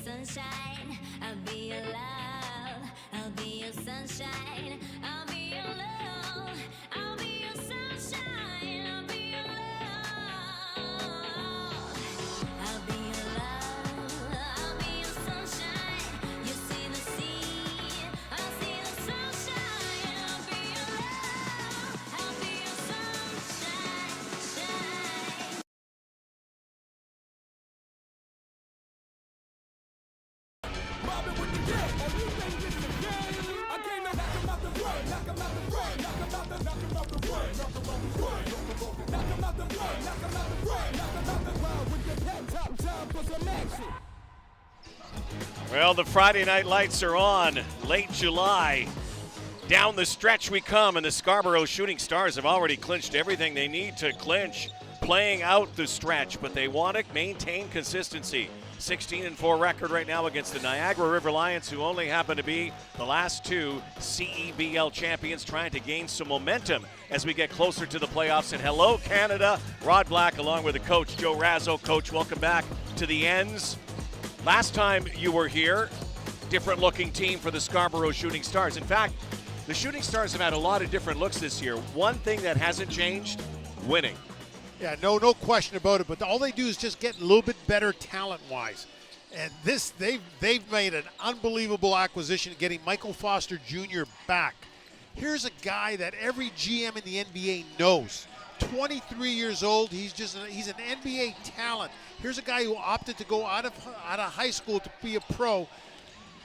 sunshine, I'll be your love, I'll be your sunshine, I'll be your love, I'll be your sunshine, I'll be your love, I'll be your love, I'll be your sunshine, you see the sea, I'll see the sunshine, I'll be your love, I'll be your sunshine, shine. Well, the Friday night lights are on. Late July. Down the stretch we come, and the Scarbororugh Shooting Stars have already clinched everything they need to clinch, playing out the stretch, but they want to maintain consistency. 16-4 record right now against the Niagara River Lions, who only happen to be the last two CEBL champions, trying to gain some momentum as we get closer to the playoffs. And hello, Canada. Rod Black along with the coach, Joe Razzo. Coach, welcome back to the Ends. Last time you were here, different looking team for the Scarbororugh Shooting Stars. In fact, the Shooting Stars have had a lot of different looks this year. One thing that hasn't changed, winning. Yeah, no question about it. But all they do is just get a little bit better talent-wise. And this, they've made an unbelievable acquisition, getting Michael Foster Jr. back. Here's a guy that every GM in the NBA knows. 23 years old. He's an NBA talent. Here's a guy who opted to go out of high school to be a pro.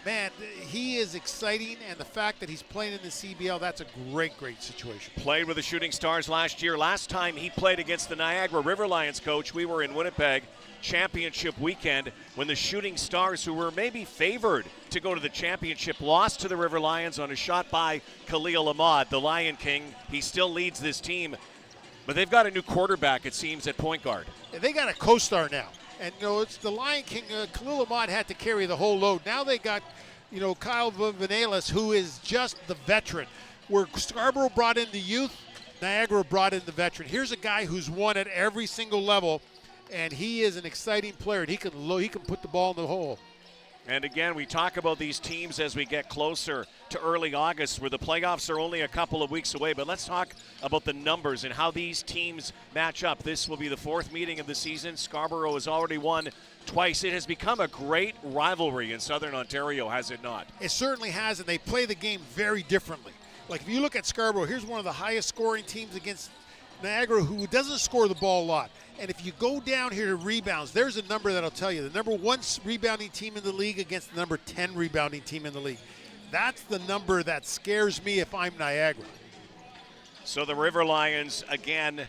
man, he is exciting, and the fact that he's playing in the CBL, that's a great situation. Played with the Shooting Stars last year. Last time he played against the Niagara River Lions, coach, we were in Winnipeg championship weekend when the Shooting Stars, who were maybe favored to go to the championship, lost to the River Lions on a shot by Khalil Ahmad, the Lion King. He still leads this team, but they've got a new quarterback, it seems, at point guard. And they got a co-star now. And, it's the Lion King. Khalil Ahmad had to carry the whole load. Now they got, Kyle Vanellis, who is just the veteran. Where Scarborough brought in the youth, Niagara brought in the veteran. Here's a guy who's won at every single level, and he is an exciting player. And he can put the ball in the hole. And again, we talk about these teams as we get closer to early August, where the playoffs are only a couple of weeks away. But let's talk about the numbers and how these teams match up. This will be the fourth meeting of the season. Scarborough has already won twice. It has become a great rivalry in Southern Ontario, has it not? It certainly has, and they play the game very differently. Like, if you look at Scarborough, here's one of the highest scoring teams against Niagara, who doesn't score the ball a lot. And if you go down here to rebounds, there's a number that'll tell you. The number 1 rebounding team in the league against the number 10 rebounding team in the league. That's the number that scares me if I'm Niagara. So the River Lions, again,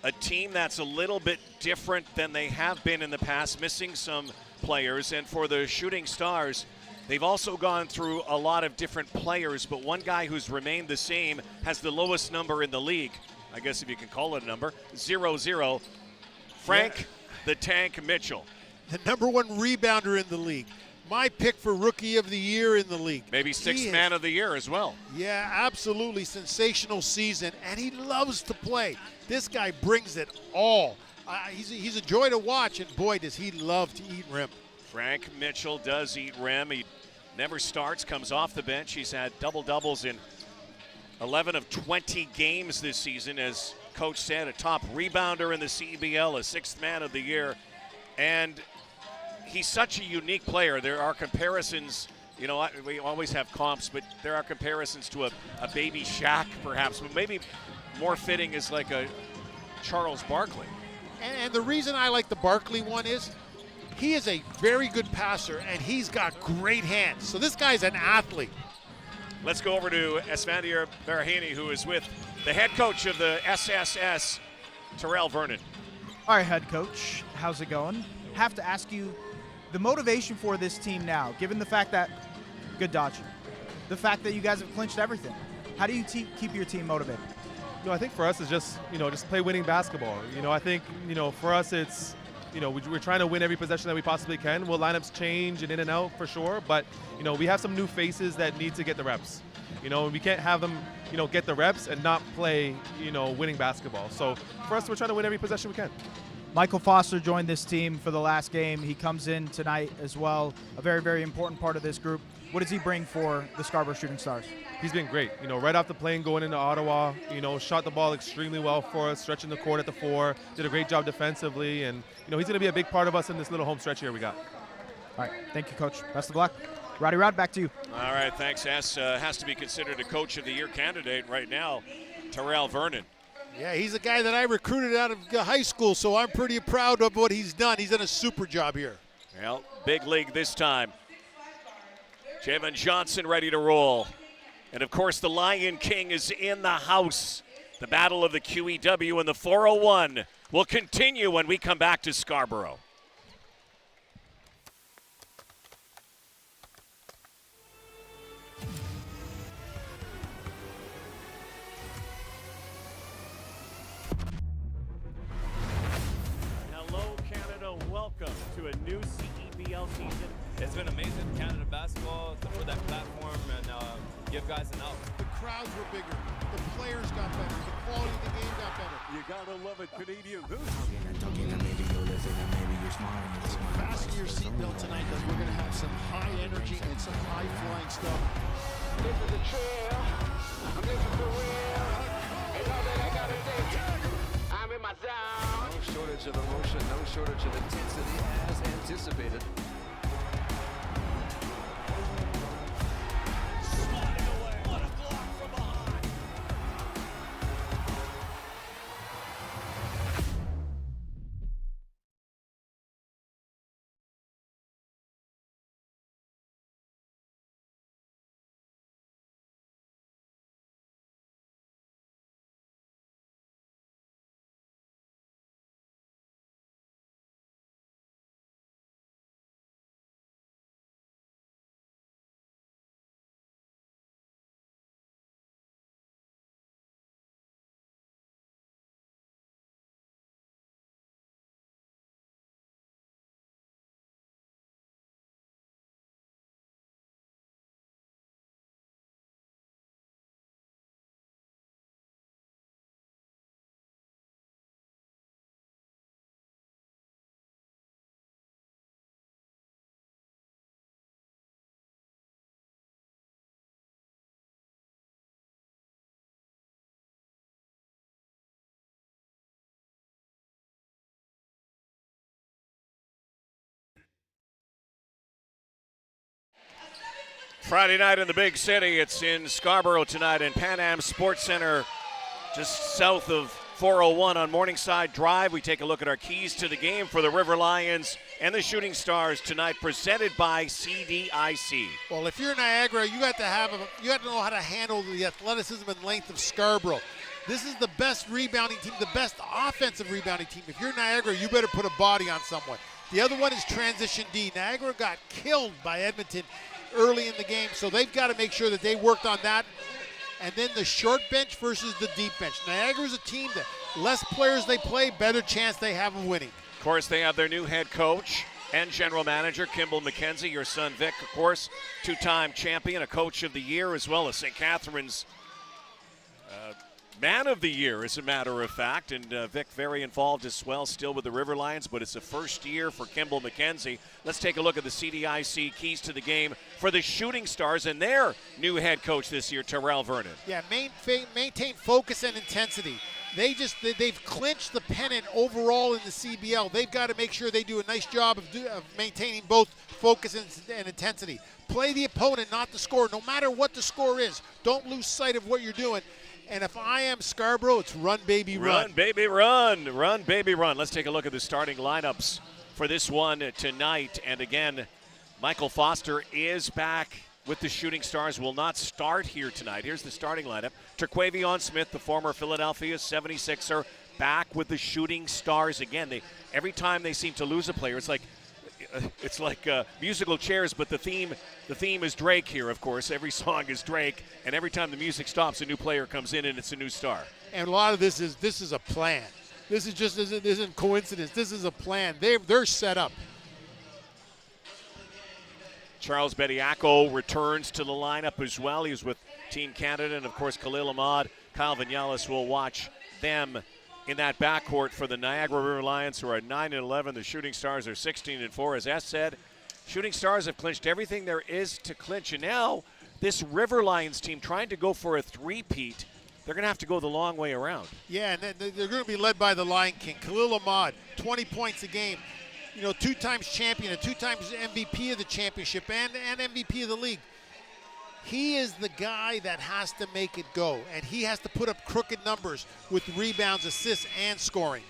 a team that's a little bit different than they have been in the past, missing some players. And for the Shooting Stars, they've also gone through a lot of different players, but one guy who's remained the same has the lowest number in the league. I guess if you can call it a number, 0-0. Frank the Tank Mitchell. The number 1 rebounder in the league. My pick for Rookie of the Year in the league. Maybe sixth man of the year as well. Yeah, absolutely. Sensational season, and he loves to play. This guy brings it all. He's a joy to watch, and boy, does he love to eat rim. Frank Mitchell does eat rim. He never starts, comes off the bench. He's had double-doubles in 11 of 20 games this season. As Coach said, a top rebounder in the CEBL, a sixth man of the year. And he's such a unique player. There are comparisons, we always have comps, but there are comparisons to a baby Shaq, perhaps. But maybe more fitting is like a Charles Barkley. And the reason I like the Barkley one is he is a very good passer, and he's got great hands. So this guy's an athlete. Let's go over to Esvandier Barahini, who is with the head coach of the SSS, Terrell Vernon. All right, head coach, how's it going? Have to ask you the motivation for this team now, given the fact that, good dodge, the fact that you guys have clinched everything. How do you keep your team motivated? I think for us it's just play winning basketball. I think, for us it's, we're trying to win every possession that we possibly can. Will lineups change and in and out for sure, but, we have some new faces that need to get the reps. We can't have them, get the reps and not play, winning basketball. So for us, we're trying to win every possession we can. Michael Foster joined this team for the last game. He comes in tonight as well, a very, very important part of this group. What does he bring for the Scarborough Shooting Stars? He's been great. Right off the plane going into Ottawa, shot the ball extremely well for us, stretching the court at the 4, did a great job defensively, and, he's going to be a big part of us in this little home stretch here we got. All right, thank you, Coach. Best of luck. Roddy Rod, back to you. All right, thanks, S. Has to be considered a Coach of the Year candidate right now, Terrell Vernon. Yeah, he's a guy that I recruited out of high school, so I'm pretty proud of what he's done. He's done a super job here. Well, big league this time. Javon Johnson ready to roll. And, of course, the Lion King is in the house. The battle of the QEW and the 401 will continue when we come back to Scarborough. Hello, Canada. Welcome to a new CEBL season. It's been amazing, Canada basketball, to put that platform and give guys an out. The crowds were bigger. The players got better. The quality of the game got better. You gotta love it, Canadian Goose. Fasten your seatbelt tonight because we're going to have some high energy and some high flying stuff. This is a trail. This is the real. It's all that I gotta say. I'm in my zone. No shortage of emotion, no shortage of intensity as anticipated. Friday night in the big city. It's in Scarborough tonight in Pan Am Sports Center, just south of 401 on Morningside Drive. We take a look at our keys to the game for the River Lions and the Shooting Stars tonight, presented by CDIC. Well, if you're Niagara, you got to know how to handle the athleticism and length of Scarborough. This is the best rebounding team, the best offensive rebounding team. If you're Niagara, you better put a body on someone. The other one is transition D. Niagara got killed by Edmonton early in the game, so they've got to make sure that they worked on that. And then the short bench versus the deep bench. Niagara's a team that less players they play, better chance they have of winning. Of course, they have their new head coach and general manager, Kimball McKenzie. Your son, Vic, of course, two-time champion, a coach of the year, as well as St. Catherine's man of the year, as a matter of fact. And Vic very involved as well, still with the River Lions, but it's the first year for Kimball McKenzie. Let's take a look at the CDIC keys to the game for the Shooting Stars and their new head coach this year, Terrell Vernon. Yeah, maintain focus and intensity. They've clinched the pennant overall in the CBL. They've got to make sure they do a nice job of maintaining both focus and intensity. Play the opponent, not the score. No matter what the score is, don't lose sight of what you're doing. And if I am Scarborough, it's run, baby, run. Run, baby, run. Run, baby, run. Let's take a look at the starting lineups for this one tonight. And again, Michael Foster is back with the Shooting Stars. Will not start here tonight. Here's the starting lineup. Terquavion Smith, the former Philadelphia 76er, back with the Shooting Stars again. Every time they seem to lose a player, it's like musical chairs, but the theme is Drake here, of course. Every song is Drake, and every time the music stops, a new player comes in, and it's a new star. And a lot of this is a plan. This isn't coincidence. This is a plan. They're set up. Charles Bediaco returns to the lineup as well. He was with Team Canada, and of course Khalil Ahmad, Kyle Vinales will watch them in that backcourt for the Niagara River Lions, who are 9-11. The Shooting Stars are 16-4. As S said, Shooting Stars have clinched everything there is to clinch, and now this River Lions team trying to go for a three-peat, they're going to have to go the long way around. Yeah, and they're going to be led by the Lion King, Khalil Ahmad, 20 points a game. You know, 2 times champion, a 2 times MVP of the championship and MVP of the league. He is the guy that has to make it go, and he has to put up crooked numbers with rebounds, assists, and scoring.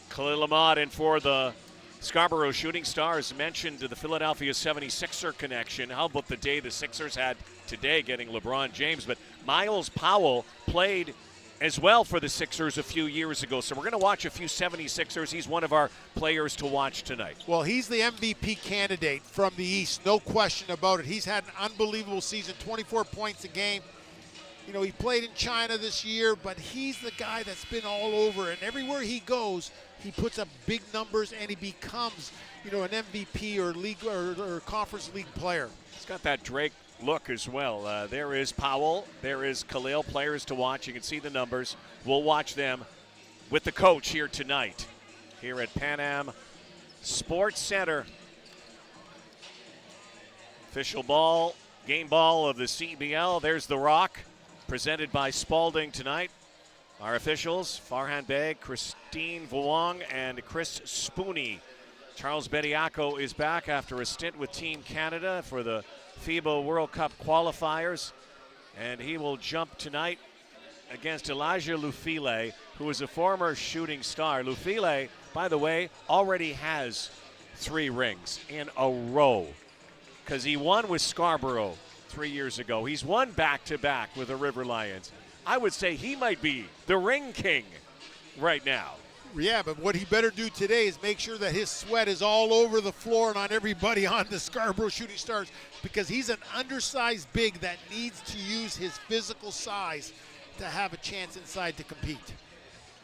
Khalil Ahmad in for the Scarborough Shooting Stars. Mentioned the Philadelphia 76er connection. How about the day the Sixers had today getting LeBron James? But Miles Powell played as well for the Sixers a few years ago. So we're going to watch a few 76ers. He's one of our players to watch tonight. Well, he's the MVP candidate from the East, no question about it. He's had an unbelievable season, 24 points a game. You know, he played in China this year, but he's the guy that's been all over. And everywhere he goes, he puts up big numbers, and he becomes, you know, an MVP or league or conference league player. He's got that Drake look as well. There is Powell. There is Khalil, players to watch. You can see the numbers. We'll watch them with the coach here tonight here at Pan Am Sports Center. Official ball, game ball of the CEBL. There's the Rock, presented by Spalding tonight. Our officials, Farhan Beg, Christine Vuong, and Chris Spooney. Charles Bediaco is back after a stint with Team Canada for the FIBA World Cup qualifiers, and he will jump tonight against Elijah Lufile, who is a former Shooting Star. Lufile, by the way, already has 3 rings in a row because he won with Scarborough 3 years ago. He's won back-to-back with the River Lions. I would say he might be the ring king right now. Yeah, but what he better do today is make sure that his sweat is all over the floor and on everybody on the Scarborough Shooting Stars, because he's an undersized big that needs to use his physical size to have a chance inside to compete.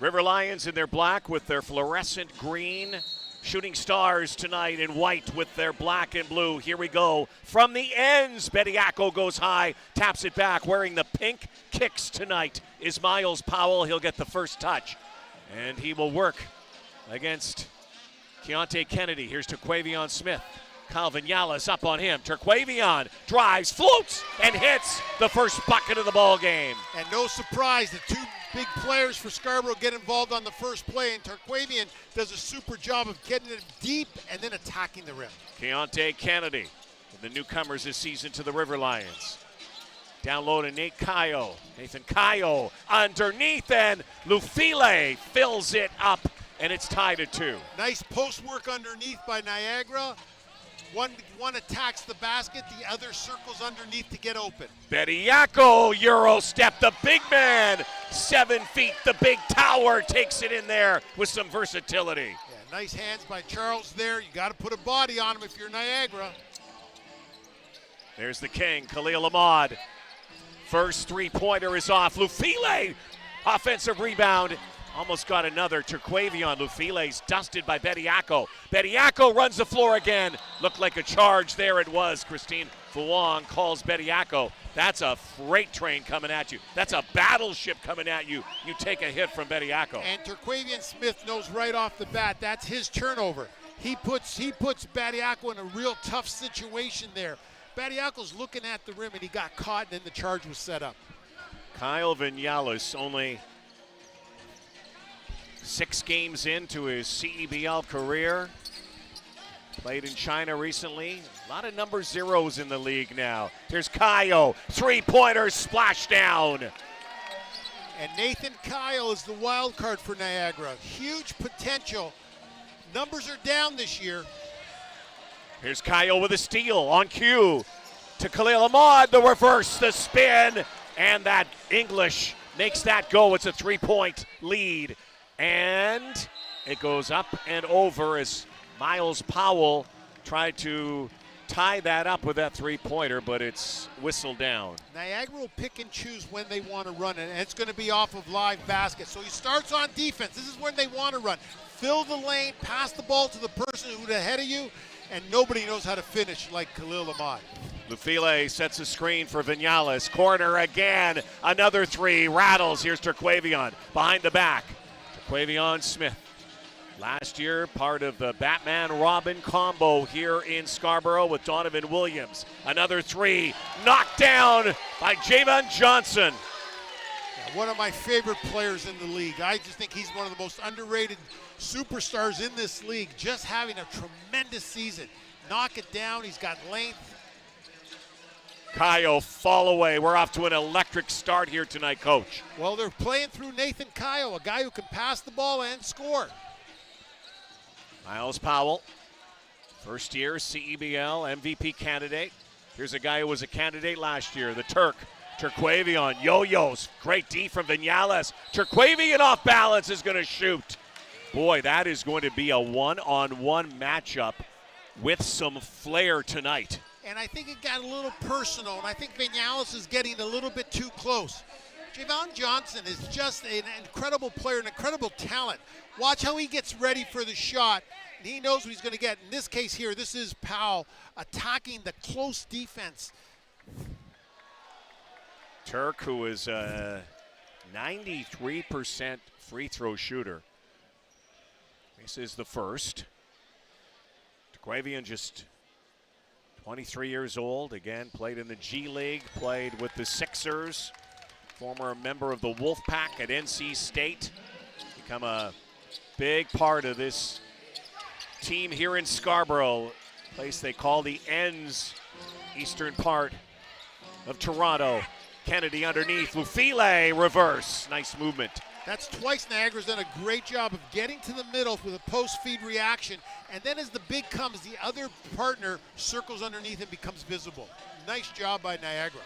River Lions in their black with their fluorescent green. Shooting Stars tonight in white with their black and blue. Here we go. From the ends, Bediaco goes high, taps it back. Wearing the pink kicks tonight is Miles Powell. He'll get the first touch. And he will work against Keontae Kennedy. Here's Terquavion Smith. Kyle Vinales up on him. Terquavion drives, floats, and hits the first bucket of the ball game. And no surprise, the 2 big players for Scarborough get involved on the first play, and Terquavion does a super job of getting it deep and then attacking the rim. Keontae Kennedy The newcomers this season to the River Lions. Down low to Nate Kayo. Nathan Kayo underneath, and Lufile fills it up, and it's tied at 2. Nice post work underneath by Niagara. One attacks the basket, the other circles underneath to get open. Bediako, Euro step, the big man, 7 feet, the big tower takes it in there with some versatility. Yeah, nice hands by Charles there. You got to put a body on him if you're Niagara. There's the king, Khalil Ahmad. First three-pointer is off. Lufile, offensive rebound. Almost got another. Turquavion. Lufile's dusted by Bediako. Bediako runs the floor again. Looked like a charge. There it was. Christine Fuang calls Bediako. That's a freight train coming at you. That's a battleship coming at you. You take a hit from Bediako. And Turquavion Smith knows right off the bat that's his turnover. He puts Bediako in a real tough situation there. Bediako's looking at the rim and he got caught, and then the charge was set up. Kyle Vinales only 6 games into his CEBL career. Played in China recently. A lot of number zeros in the league now. Here's Kayo, three-pointer, splashdown. And Nathan Kyle is the wild card for Niagara. Huge potential. Numbers are down this year. Here's Kayo with a steal on cue to Khalil Ahmad. The reverse, the spin, and that English makes that go. It's a 3-point lead. And it goes up and over as Miles Powell tried to tie that up with that 3-pointer, but it's whistled down. Niagara will pick and choose when they want to run it, and it's going to be off of live basket. So he starts on defense. This is when they want to run. Fill the lane, pass the ball to the person who's ahead of you, and nobody knows how to finish like Khalil Ahmad. Lufile sets a screen for Vinales. Corner again. Another 3. Rattles. Here's Turquavion behind the back. Turquavion Smith. Last year, part of the Batman-Robin combo here in Scarborough with Donovan Williams. Another 3. Knocked down by Javon Johnson. One of my favorite players in the league. I just think he's one of the most underrated superstars in this league, just having a tremendous season. Knock it down. He's got length. Kayo fall away. We're off to an electric start here tonight, Coach. Well, they're playing through Nathan Kayo, a guy who can pass the ball and score. Miles Powell, first year CEBL MVP candidate. Here's a guy who was a candidate last year, the Turk. Turquavion, yo-yos, great D from Vinales. Turquavion off balance is going to shoot. Boy, that is going to be a one-on-one matchup with some flair tonight. And I think it got a little personal, and I think Vinales is getting a little bit too close. Javon Johnson is just an incredible player, an incredible talent. Watch how he gets ready for the shot, and he knows what he's going to get. In this case here, this is Powell attacking the close defense. Turk, who is a 93% free throw shooter. This is the first. Turquavion just 23 years old. Again, played in the G League, played with the Sixers. Former member of the Wolfpack at NC State. Become a big part of this team here in Scarborough, place they call the Ends, eastern part of Toronto. Kennedy underneath, Lufile reverse. Nice movement. That's twice Niagara's done a great job of getting to the middle with a post-feed reaction, and then as the big comes, the other partner circles underneath and becomes visible. Nice job by Niagara.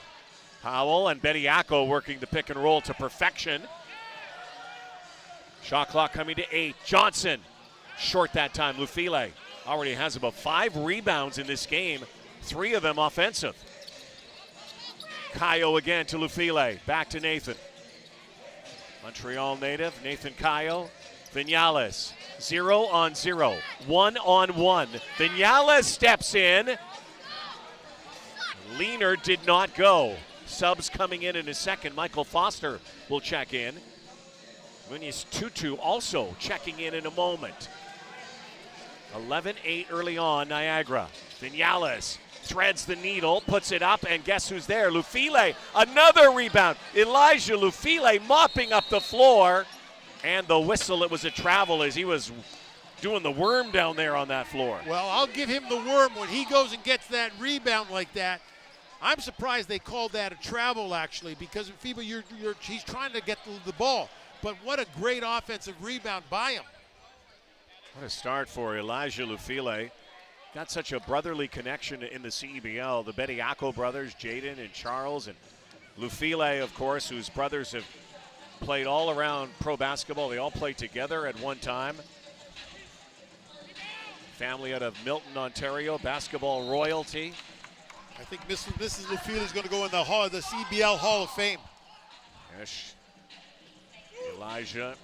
Powell and Bediako working the pick and roll to perfection. Shot clock coming to 8. Johnson, short that time. Lufile already has about 5 rebounds in this game, 3 of them offensive. Kayo again to Lufile, back to Nathan. Montreal native, Nathan Kayo. Vinales, 0-on-0, 1-on-1. Vinales steps in. Leaner did not go. Subs coming in a second. Michael Foster will check in. Munoz Tutu also checking in a moment. 11-8 early on, Niagara. Vinales threads the needle, puts it up, and guess who's there? Lufile, another rebound. Elijah Lufile mopping up the floor, and the whistle, it was a travel as he was doing the worm down there on that floor. Well, I'll give him the worm when he goes and gets that rebound like that. I'm surprised they called that a travel, actually, because in FIBA, he's trying to get the ball. But what a great offensive rebound by him. What a start for Elijah Lufile. Got such a brotherly connection in the CEBL. The Bediako brothers, Jaden and Charles, and Lufile, of course, whose brothers have played all around pro basketball. They all played together at one time. Family out of Milton, Ontario, basketball royalty. I think Mrs. Lufile is going to go in the CEBL Hall of Fame. Yes. Elijah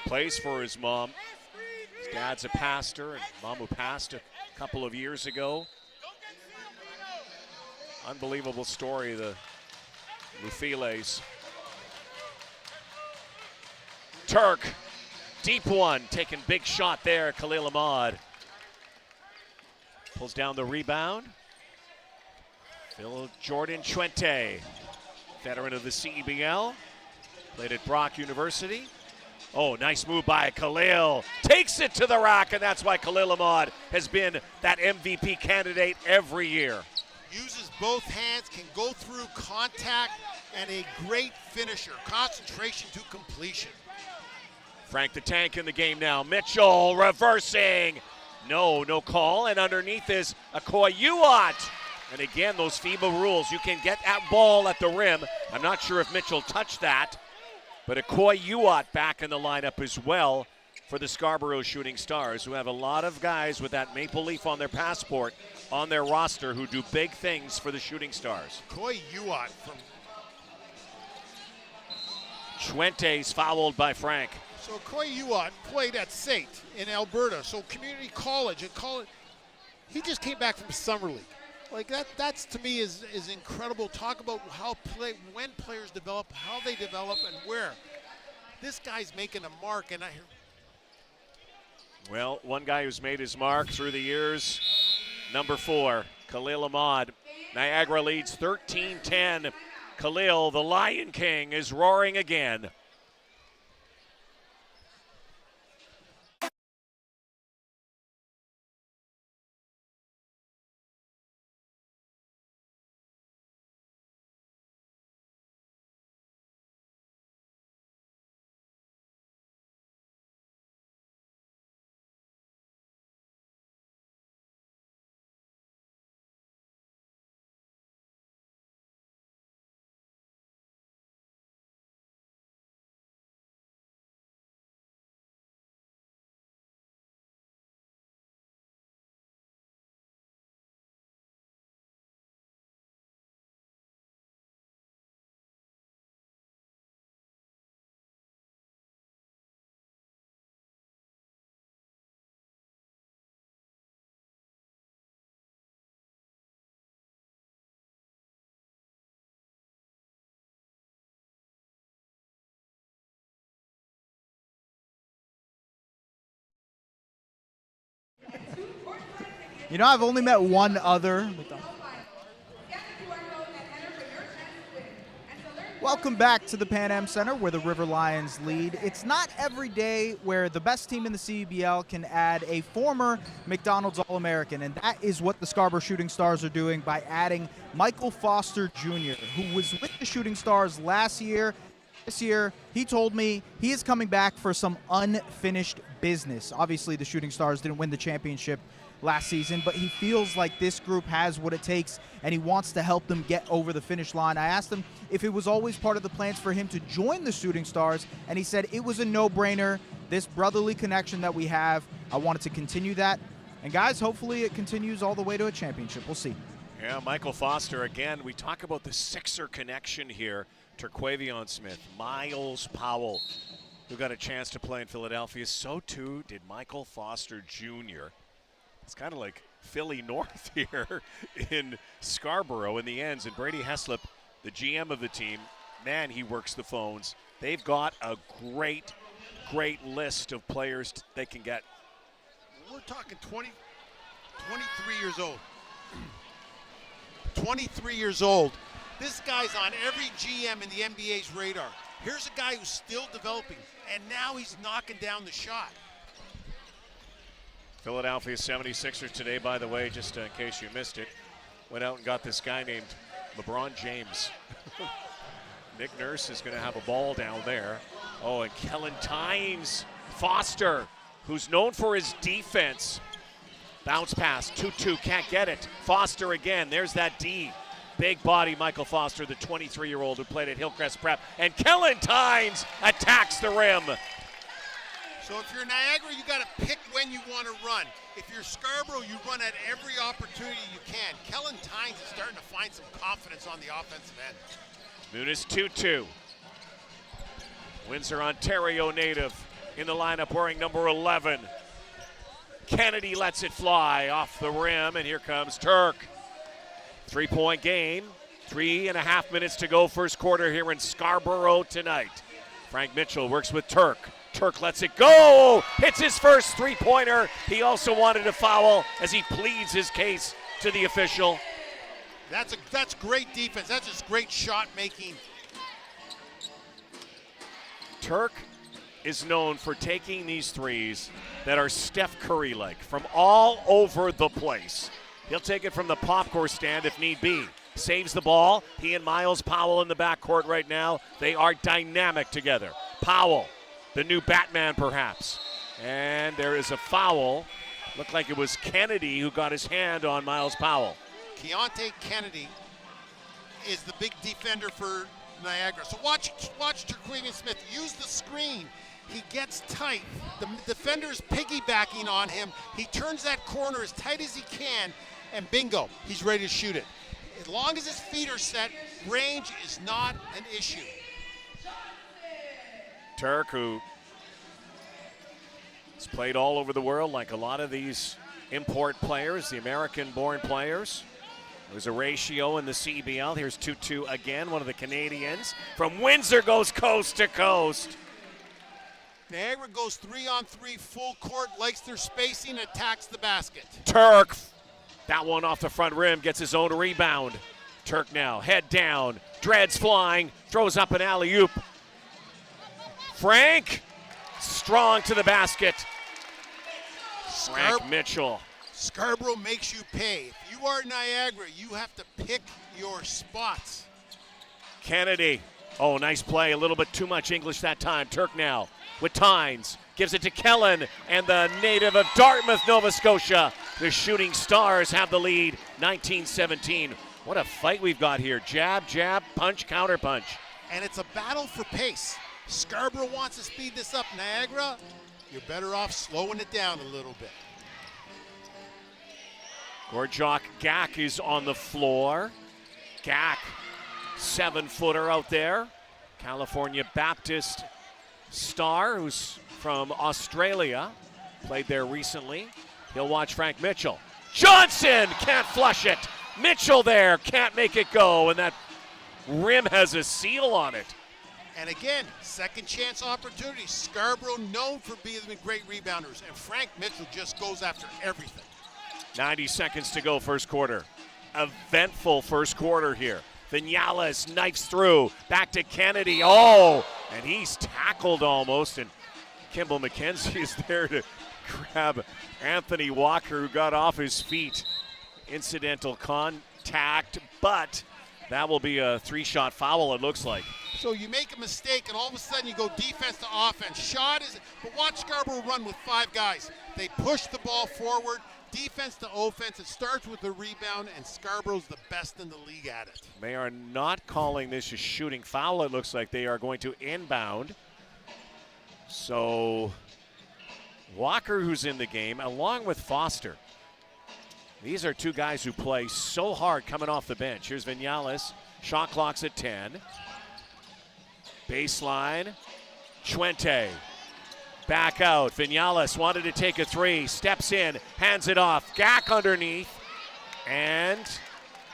plays for his mom. His dad's a pastor, and mom who passed a couple of years ago. Unbelievable story, the Lufiles. Turk, deep one, taking big shot there, Khalil Ahmad. Pulls down the rebound. Phil Jordan Chuente, veteran of the CEBL, played at Brock University. Oh, nice move by Khalil. Takes it to the rack, and that's why Khalil Ahmad has been that MVP candidate every year. Uses both hands, can go through contact, and a great finisher. Concentration to completion. Frank the Tank in the game now. Mitchell reversing. No call, and underneath is Akoyuat. And again, those FIBA rules, you can get that ball at the rim. I'm not sure if Mitchell touched that, but Akoyuat back in the lineup as well for the Scarborough Shooting Stars, who have a lot of guys with that maple leaf on their passport on their roster who do big things for the Shooting Stars. Akoyuat from... Chuente's fouled by Frank. So Akoyuat played at SAIT in Alberta, so community college. He just came back from Summer League. Like that's to me is incredible. Talk about when players develop, how they develop, and where. This guy's making a mark, and Well, one guy who's made his mark through the years, number 4, Khalil Ahmad. Niagara leads 13-10. Khalil, the Lion King, is roaring again. You know, I've only met one other. Welcome back to the Pan Am Center where the River Lions lead. It's not every day where the best team in the CEBL can add a former McDonald's All-American, and that is what the Scarborough Shooting Stars are doing by adding Michael Foster Jr., who was with the Shooting Stars last year. This year, he told me he is coming back for some unfinished business. Obviously, the Shooting Stars didn't win the championship last season, but he feels like this group has what it takes, and he wants to help them get over the finish line. I asked him if it was always part of the plans for him to join the Shooting Stars, and he said it was a no-brainer. This brotherly connection that we have, I wanted to continue that. And guys, hopefully it continues all the way to a championship. We'll see. Yeah, Michael Foster, again, we talk about the Sixer connection here. Terquavion Smith, Miles Powell, who got a chance to play in Philadelphia. So too did Michael Foster Jr. It's kind of like Philly North here in Scarborough in the ends. And Brady Heslop, the GM of the team, man, he works the phones. They've got a great list of players they can get. we're talking 23 years old. 23 years old. This guy's on every GM in the NBA's radar. Here's a guy who's still developing, and now he's knocking down the shot. Philadelphia 76ers today, by the way, just in case you missed it, went out and got this guy named LeBron James. Nick Nurse is going to have a ball down there. Oh, and Kellen Tynes, Foster, who's known for his defense. Bounce pass, 2-2, can't get it. Foster again, there's that D. Big body Michael Foster, the 23-year-old who played at Hillcrest Prep. And Kellen Tynes attacks the rim. So if you're Niagara, you got to pick when you want to run. If you're Scarborough, you run at every opportunity you can. Kellen Tynes is starting to find some confidence on the offensive end. Muniz 2-2. Windsor, Ontario native in the lineup wearing number 11. Kennedy lets it fly off the rim, and here comes Turk. 3-point game, 3.5 minutes to go first quarter here in Scarborough tonight. Frank Mitchell works with Turk. Turk lets it go, hits his first three-pointer. He also wanted a foul as he pleads his case to the official. That's great defense. That's just great shot making. Turk is known for taking these threes that are Steph Curry-like from all over the place. He'll take it from the popcorn stand if need be. Saves the ball. He and Miles Powell in the backcourt right now. They are dynamic together. Powell, the new Batman perhaps. And there is a foul. Looked like it was Kennedy who got his hand on Miles Powell. Keontae Kennedy is the big defender for Niagara. So watch Terquavian Smith use the screen. He gets tight. The defender's piggybacking on him. He turns that corner as tight as he can, and bingo, he's ready to shoot it. As long as his feet are set, range is not an issue. Turk, who has played all over the world like a lot of these import players, the American-born players. There's a ratio in the CEBL. Here's 2-2 again, one of the Canadians. From Windsor goes coast to coast. Niagara goes 3-on-3 full court, likes their spacing, attacks the basket. Turk, that one off the front rim, gets his own rebound. Turk now, head down, dreads flying, throws up an alley-oop. Frank, strong to the basket. Frank Mitchell. Scarborough makes you pay. If you are Niagara, you have to pick your spots. Kennedy, oh, nice play, a little bit too much English that time. Turk now with Tynes, gives it to Kellen, and the native of Dartmouth, Nova Scotia. The Shooting Stars have the lead, 19-17. What a fight we've got here. Jab, jab, punch, counter punch. And it's a battle for pace. Scarborough wants to speed this up. Niagara, you're better off slowing it down a little bit. Gorjok Gak is on the floor. Gak, 7-footer out there. California Baptist star who's from Australia. Played there recently. He'll watch Frank Mitchell. Johnson can't flush it. Mitchell there, can't make it go. And that rim has a seal on it. And again, second chance opportunity. Scarborough known for being great rebounders. And Frank Mitchell just goes after everything. 90 seconds to go first quarter. Eventful first quarter here. Vinales knifes through. Back to Kennedy. Oh, and he's tackled almost. And Kimball McKenzie is there to grab Anthony Walker, who got off his feet. Incidental contact, but that will be a 3-shot foul, it looks like. So you make a mistake, and all of a sudden you go defense to offense. Shot is, but watch Scarborough run with 5 guys. They push the ball forward. Defense to offense, it starts with a rebound, and Scarborough's the best in the league at it. They are not calling this a shooting foul. It looks like they are going to inbound. So Walker, who's in the game, along with Foster. These are 2 guys who play so hard coming off the bench. Here's Vinales, shot clock's at 10. Baseline, Chuente. Back out, Vinales wanted to take a 3, steps in, hands it off, Gak underneath, and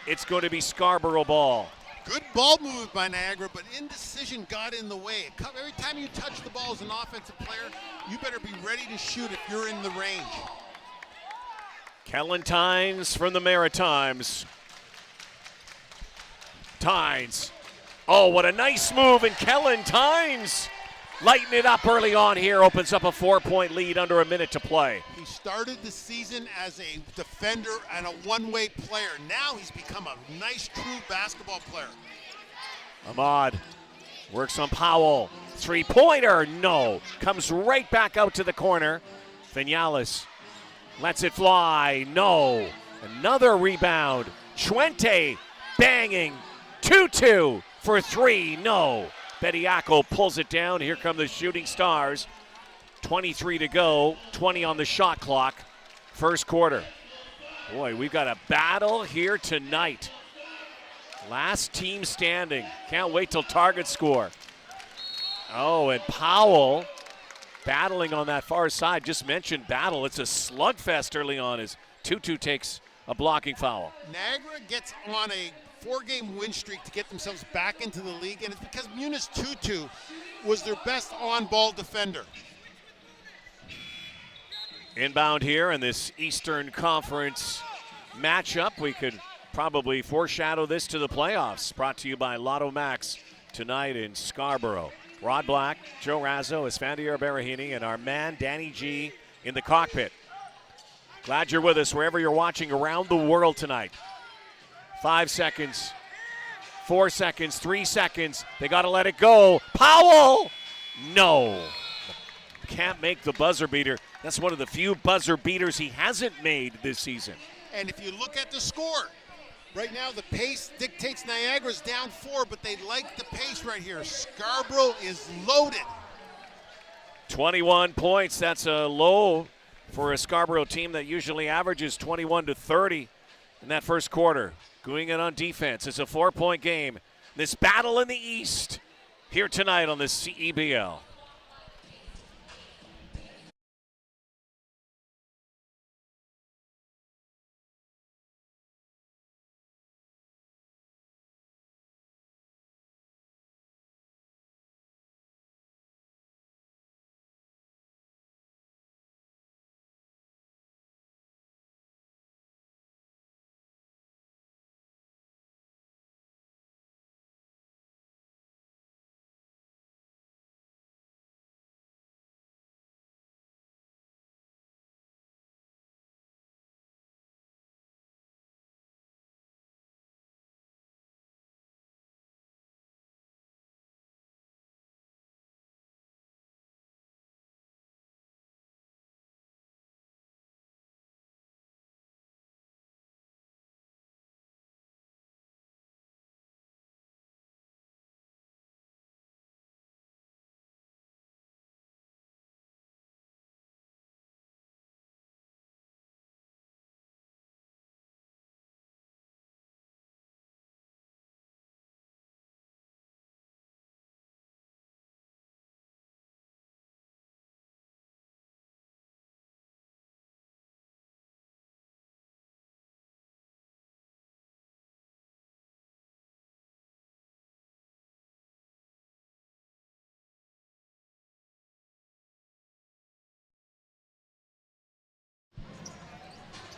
it's going to be Scarborough ball. Good ball move by Niagara, but indecision got in the way. Every time you touch the ball as an offensive player, you better be ready to shoot if you're in the range. Kellen Tynes from the Maritimes. Tynes. Oh, what a nice move, and Kellen Tynes lighten it up early on here, opens up a 4-point lead under a minute to play. He started the season as a defender and a one-way player. Now he's become a nice, true basketball player. Ahmad works on Powell. Three-pointer, no. Comes right back out to the corner. Vinales lets it fly, no. Another rebound. Chuente banging. 2-2 for three, no. Bediako pulls it down. Here come the Shooting Stars. 23 to go, 20 on the shot clock. First quarter. Boy, we've got a battle here tonight. Last team standing. Can't wait till target score. Oh, and Powell battling on that far side. Just mentioned battle. It's a slugfest early on as Tutu takes a blocking foul. Niagara gets on a 4-game win streak to get themselves back into the league, and it's because Munis Tutu was their best on-ball defender. Inbound here in this Eastern Conference matchup. We could probably foreshadow this to the playoffs. Brought to you by Lotto Max tonight in Scarborough. Rod Black, Joe Razzo, Esfandiar Barahini, and our man Danny G in the cockpit. Glad you're with us wherever you're watching around the world tonight. 5 seconds, 4 seconds, 3 seconds. They got to let it go. Powell! No. Can't make the buzzer beater. That's one of the few buzzer beaters he hasn't made this season. And if you look at the score, right now the pace dictates Niagara's down 4, but they like the pace right here. Scarborough is loaded. 21 points. That's a low for a Scarborough team that usually averages 21 to 30 in that first quarter. Going in on defense. It's a 4-point game. This battle in the East here tonight on the CEBL.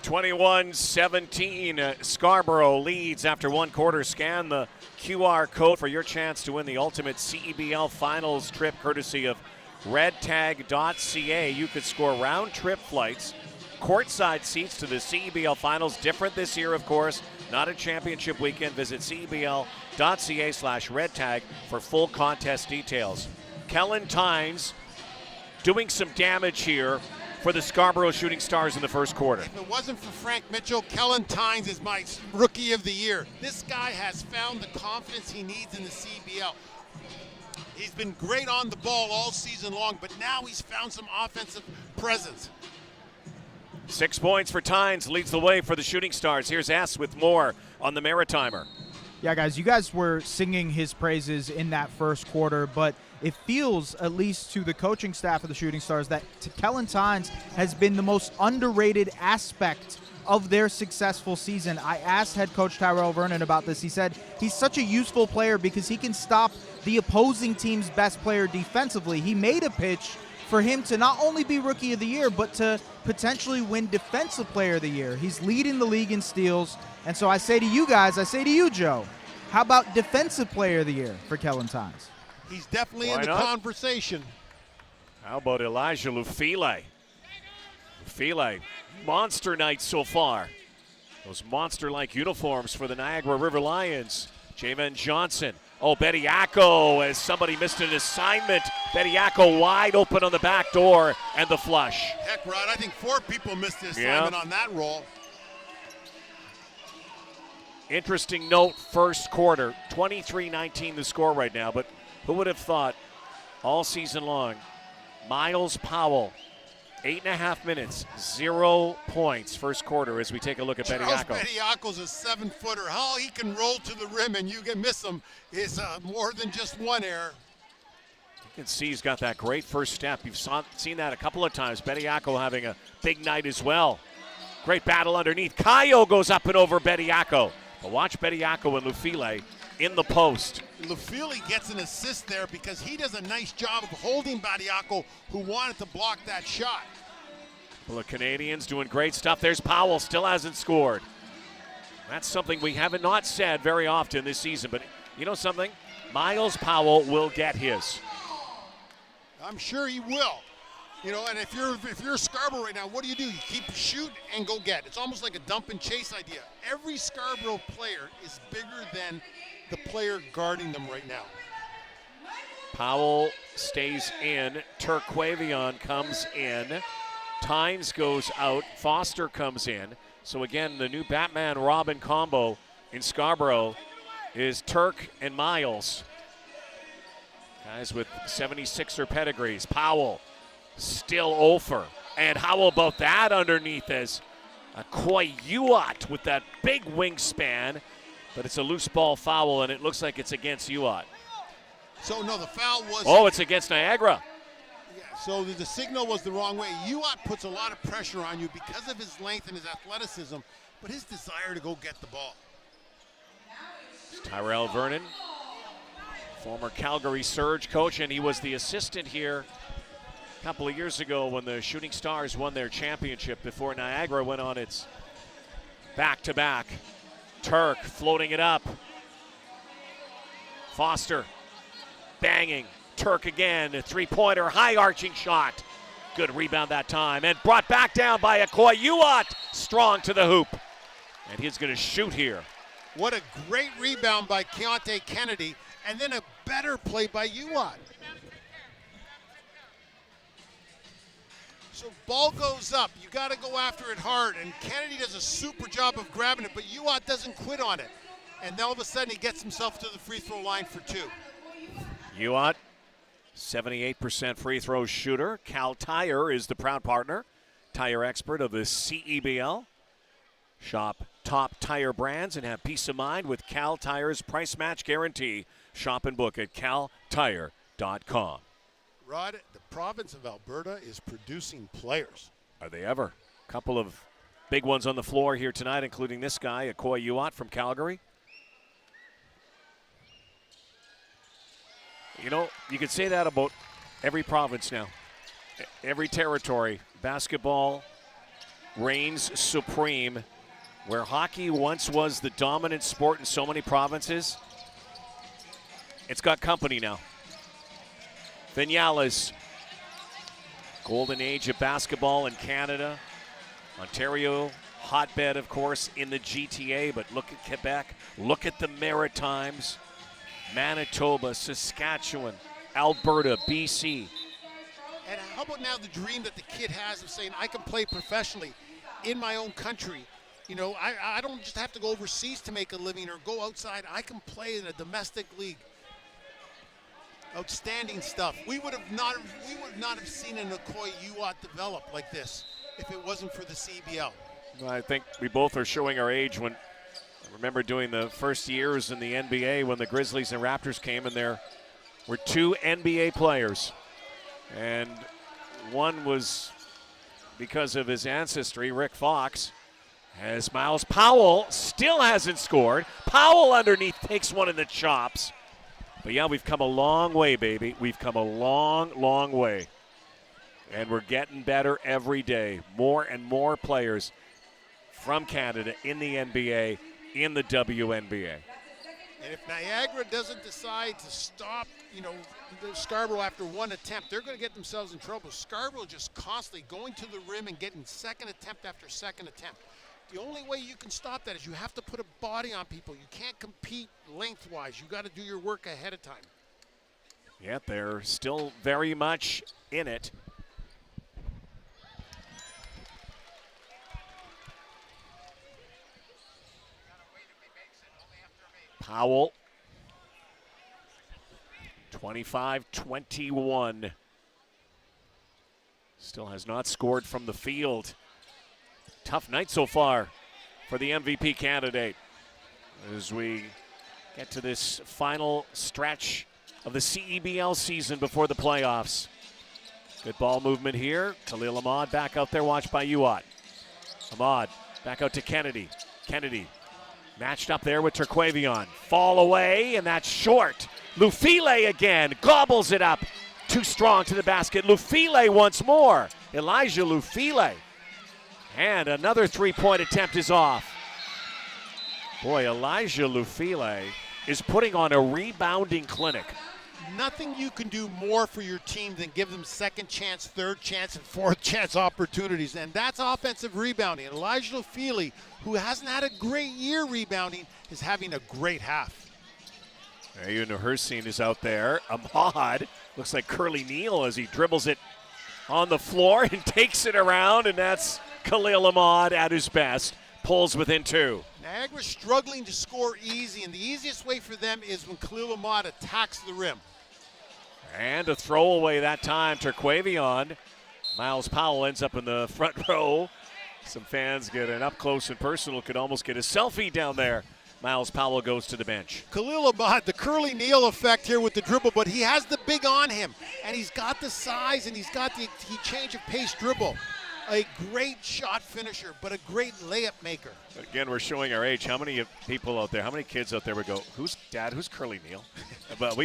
(21-17), Scarborough leads after one quarter. Scan the QR code for your chance to win the ultimate CEBL Finals trip courtesy of redtag.ca. You could score round-trip flights, courtside seats to the CEBL Finals. Different this year, of course. Not a championship weekend. Visit cebl.ca/redtag for full contest details. Kellen Tynes doing some damage here for the Scarborough Shooting Stars in the first quarter. If it wasn't for Frank Mitchell, Kellen Tynes is my rookie of the year. This guy has found the confidence he needs in the CBL. He's been great on the ball all season long, but now he's found some offensive presence. 6 points for Tynes, leads the way for the Shooting Stars. Here's S with more on the Maritimer. Yeah, guys, you guys were singing his praises in that first quarter, but it feels, at least to the coaching staff of the Shooting Stars, that Kellen Tynes has been the most underrated aspect of their successful season. I asked head coach Tyrell Vernon about this. He said he's such a useful player because he can stop the opposing team's best player defensively. He made a pitch for him to not only be Rookie of the Year, but to potentially win Defensive Player of the Year. He's leading the league in steals. And so I say to you guys, I say to you, Joe, how about Defensive Player of the Year for Kellen Tynes? He's definitely Why in the not? conversation. How about Elijah Lufile? Lufile, monster night so far. Those monster-like uniforms for the Niagara River Lions. Javen Johnson. Oh, Bediako, as somebody missed an assignment. Bediako wide open on the back door, and the flush. Heck, Rod, I think 4 people missed the assignment on that roll. Interesting note, first quarter, 23-19 the score right now, but who would have thought all season long, Miles Powell, 8.5 minutes, 0 points first quarter as we take a look at Charles Bediako. Bediako's a 7-footer. How he can roll to the rim and you can miss him is more than just one error. You can see he's got that great first step. You've seen that a couple of times. Bediako having a big night as well. Great battle underneath. Kayo goes up and over Bediako. But watch Bediako and Lufile in the post. Lufile gets an assist there because he does a nice job of holding Bediako, who wanted to block that shot. Well, the Canadians doing great stuff. There's Powell, still hasn't scored. That's something we haven't not said very often this season. But you know something? Miles Powell will get his. I'm sure he will. You know, and if you're Scarborough right now, what do? You keep shoot and go get. It's almost like a dump and chase idea. Every Scarborough player is bigger than the player guarding them right now. Powell stays in. Turquavion comes in. Tynes goes out. Foster comes in. So again, the new Batman Robin combo in Scarborough is Turk and Miles. Guys with 76er pedigrees. Powell still over. And how about that underneath as a Koyuat with that big wingspan. But it's a loose ball foul, and it looks like it's against Uat. So, no, the foul was... Oh, it's against Niagara. Yeah, so the signal was the wrong way. Uat puts a lot of pressure on you because of his length and his athleticism, but his desire to go get the ball. It's Tyrell Vernon, former Calgary Surge coach, and he was the assistant here a couple of years ago when the Shooting Stars won their championship before Niagara went on its back-to-back. Turk floating it up. Foster banging. Turk again, a three-pointer, high-arching shot. Good rebound that time, and brought back down by Koyuat. Strong to the hoop. And he's going to shoot here. What a great rebound by Keontae Kennedy, and then a better play by Uat. So ball goes up. You got to go after it hard, and Kennedy does a super job of grabbing it, but Uat doesn't quit on it. And all of a sudden, he gets himself to the free throw line for 2. Uat, 78% free throw shooter. Cal Tire is the proud partner, tire expert of the CEBL. Shop top tire brands and have peace of mind with Cal Tire's price match guarantee. Shop and book at caltire.com. Rod, the province of Alberta is producing players. Are they ever? A couple of big ones on the floor here tonight, including this guy, Koyuat from Calgary. You know, you could say that about every province now. Every territory. Basketball reigns supreme. Where hockey once was the dominant sport in so many provinces, it's got company now. Vignales, golden age of basketball in Canada. Ontario, hotbed, of course, in the GTA, but look at Quebec, look at the Maritimes, Manitoba, Saskatchewan, Alberta, BC. And how about now the dream that the kid has of saying, I can play professionally in my own country. You know, I don't just have to go overseas to make a living or go outside. I can play in a domestic league. Outstanding stuff. We would not have seen an Koyuat develop like this if it wasn't for the CEBL. Well, I think we both are showing our age when I remember doing the first years in the NBA when the Grizzlies and Raptors came, and there were 2 NBA players. And one was because of his ancestry, Rick Fox. As Miles Powell still hasn't scored. Powell underneath takes one in the chops. But yeah, we've come a long way, baby. We've come a long, long way. And we're getting better every day. More and more players from Canada in the NBA, in the WNBA. And if Niagara doesn't decide to stop, Scarborough after one attempt, they're going to get themselves in trouble. Scarborough just constantly going to the rim and getting second attempt after second attempt. The only way you can stop that is you have to put a body on people. You can't compete lengthwise. You got to do your work ahead of time. Yeah, they're still very much in it. Powell, 25-21. Still has not scored from the field. Tough night so far for the MVP candidate as we get to this final stretch of the CEBL season before the playoffs. Good ball movement here. Khalil Ahmad back out there, watched by Uat. Ahmad back out to Kennedy. Kennedy matched up there with Turquavion. Fall away, and that's short. Lufile again, gobbles it up. Too strong to the basket. Lufile once more. Elijah Lufile. And another three-point attempt is off. Boy, Elijah Lufile is putting on a rebounding clinic. Nothing you can do more for your team than give them second chance, third chance, and fourth chance opportunities, and that's offensive rebounding. Elijah Lufile, who hasn't had a great year rebounding, is having a great half. Ayun Nuhursine is out there. Ahmad looks like Curly Neal as he dribbles it on the floor and takes it around, and that's Khalil Ahmad at his best. Pulls within two. Niagara's struggling to score easy, and the easiest way for them is when Khalil Ahmad attacks the rim. And a throwaway that time, Turquavion. Miles Powell ends up in the front row. Some fans get an up close and personal, could almost get a selfie down there. Miles Powell goes to the bench. Khalil Ahmad, the Curly Neal effect here with the dribble, but he has the big on him, and he's got the size, and he's got the change of pace dribble. A great shot finisher, but a great layup maker. Again, we're showing our age. How many people out there, how many kids out there would go, who's Curly Neal? But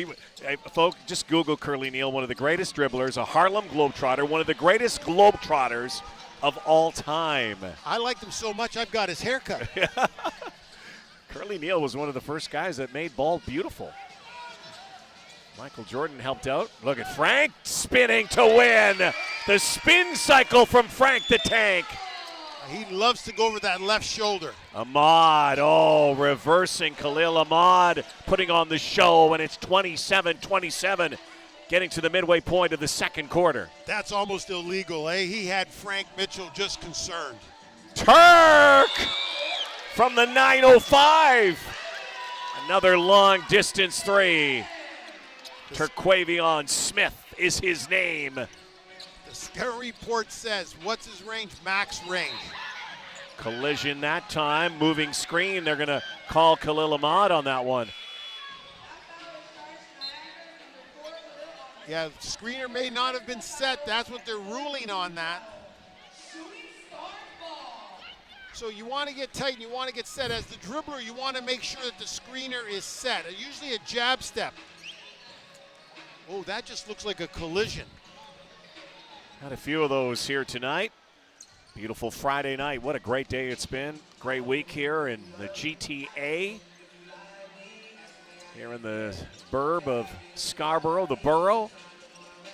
folks, just Google Curly Neal, one of the greatest dribblers, a Harlem Globetrotter, one of the greatest Globetrotters of all time. I liked him so much, I've got his haircut. Curly Neal was one of the first guys that made ball beautiful. Michael Jordan helped out. Look at Frank spinning to win. The spin cycle from Frank the Tank. He loves to go over that left shoulder. Ahmad, reversing Khalil Ahmad, putting on the show, and it's 27-27, getting to the midway point of the second quarter. That's almost illegal, eh? He had Frank Mitchell just concerned. Turk from the 9:05. Another long distance three. Turquavion Smith is his name. The scout report says, what's his range? Max range. Collision that time, moving screen. They're going to call Khalil Ahmad on that one. Yeah, the screener may not have been set. That's what they're ruling on that. So you want to get tight and you want to get set. As the dribbler, you want to make sure that the screener is set. Usually a jab step. Oh, that just looks like a collision. Had a few of those here tonight. Beautiful Friday night. What a great day it's been. Great week here in the GTA. Here in the burb of Scarborough, the borough.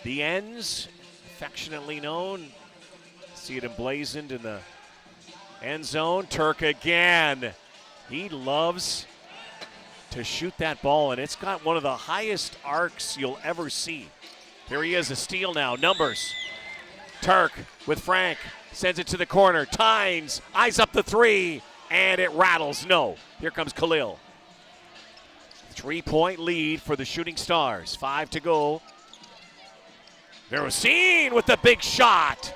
The Ends, affectionately known. See it emblazoned in the end zone. Turk again. He loves to shoot that ball, and it's got one of the highest arcs you'll ever see. Here he is, a steal now. Numbers. Turk with Frank. Sends it to the corner. Tynes eyes up the three, and it rattles. No. Here comes Khalil. 3-point lead for the Shooting Stars. 5 to go. Verosine with the big shot.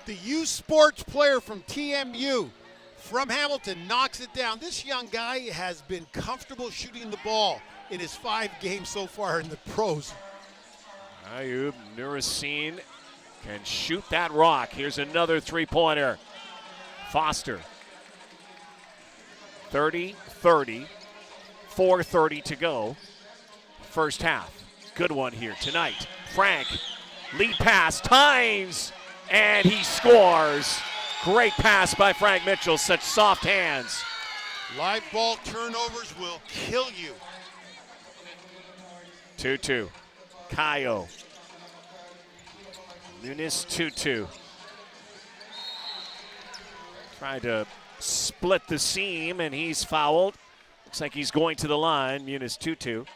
The U Sports player from TMU from Hamilton knocks it down. This young guy has been comfortable shooting the ball in his 5 games so far in the pros. Ayub Nurasine can shoot that rock. Here's another three-pointer. Foster. 30-30. 4:30 to go. First half. Good one here tonight. Frank, lead pass, Tynes, and he scores. Great pass by Frank Mitchell, such soft hands. Live ball turnovers will kill you. 2-2. Kayo. Muniz 2-2. Trying to split the seam, and he's fouled. Looks like he's going to the line. Muniz 2-2.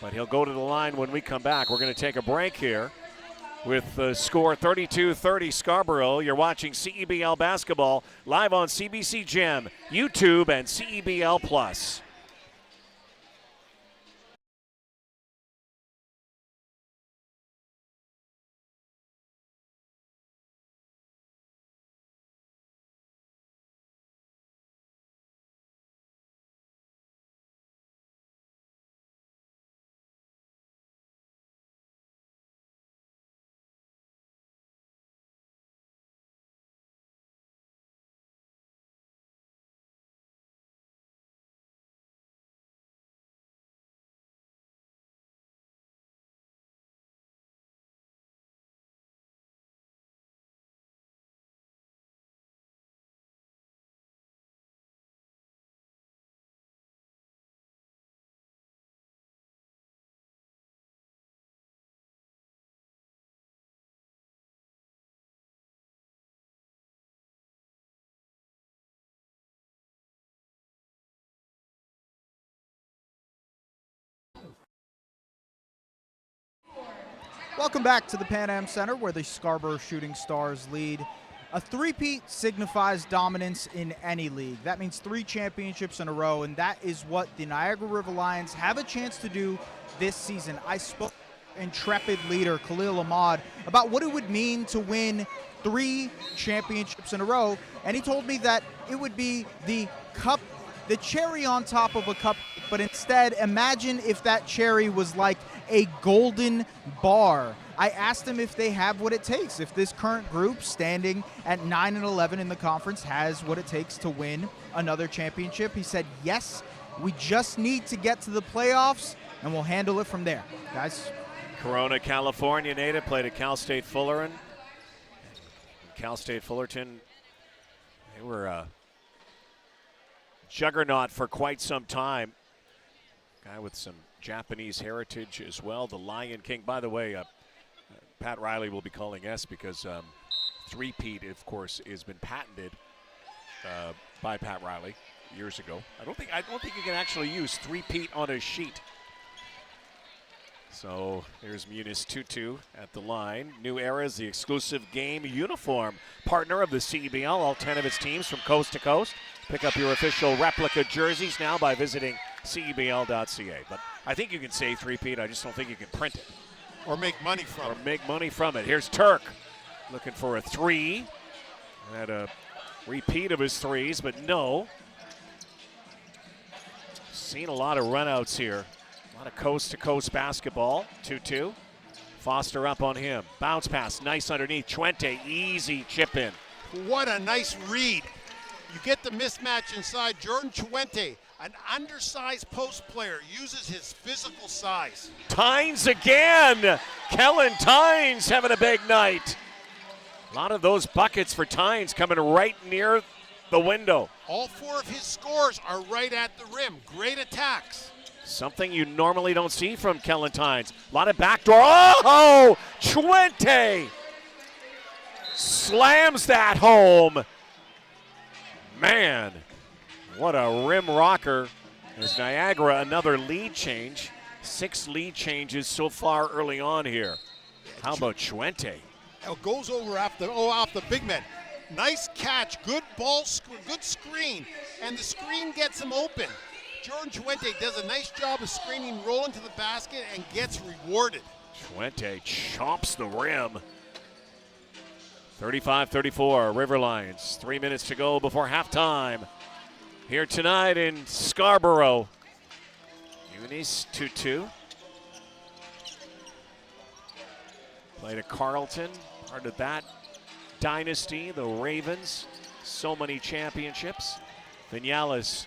But he'll go to the line when we come back. We're going to take a break here with the score 32-30 Scarborough. You're watching CEBL basketball live on CBC Gem, YouTube, and CEBL Plus. Welcome back to the Pan Am Center, where the Scarborough Shooting Stars lead. A three-peat signifies dominance in any league. That means 3 championships in a row, and that is what the Niagara River Lions have a chance to do this season. I spoke to intrepid leader Khalil Ahmad about what it would mean to win 3 championships in a row, and he told me that it would be the cup, the cherry on top of a cup, but instead, imagine if that cherry was like a golden bar. I asked him if they have what it takes, if this current group standing at 9-11 in the conference has what it takes to win another championship. He said, yes, we just need to get to the playoffs, and we'll handle it from there. Guys. Corona, California native, played at Cal State Fullerton. Cal State Fullerton, they were a juggernaut for quite some time. Guy with some Japanese heritage as well, the Lion King. By the way, Pat Riley will be calling us because three-peat, of course, has been patented by Pat Riley years ago. I don't think you can actually use three-peat on a sheet. So there's Muniz 2-2 at the line. New Era is the exclusive game uniform partner of the CEBL. All 10 of its teams from coast to coast. Pick up your official replica jerseys now by visiting CEBL.ca. But I think you can say three-peat. I just don't think you can print it. Or make money from it. Or make money from it. Here's Turk looking for a 3. Had a repeat of his 3s, but no. Seen a lot of runouts here. A lot of coast-to-coast basketball. 2-2. Foster up on him. Bounce pass. Nice underneath. Chuente. Easy chip in. What a nice read. You get the mismatch inside. Jordan Chuente, an undersized post player, uses his physical size. Tynes again. Kellen Tynes having a big night. A lot of those buckets for Tynes coming right near the window. All 4 of his scores are right at the rim. Great attacks. Something you normally don't see from Kellen Tynes. A lot of backdoor. Oh! Chuente slams that home. Man, what a rim rocker. As Niagara, another lead change. 6 lead changes so far early on here. How about Chuente? It goes over off the big man. Nice catch, good ball, good screen, and the screen gets him open. Jordan Chuente does a nice job of screening, rolling to the basket, and gets rewarded. Chuente chomps the rim. 35-34, River Lions. 3 minutes to go before halftime. Here tonight in Scarborough. Muniz 2-2. Played at Carleton, part of that dynasty, the Ravens. So many championships. Vinales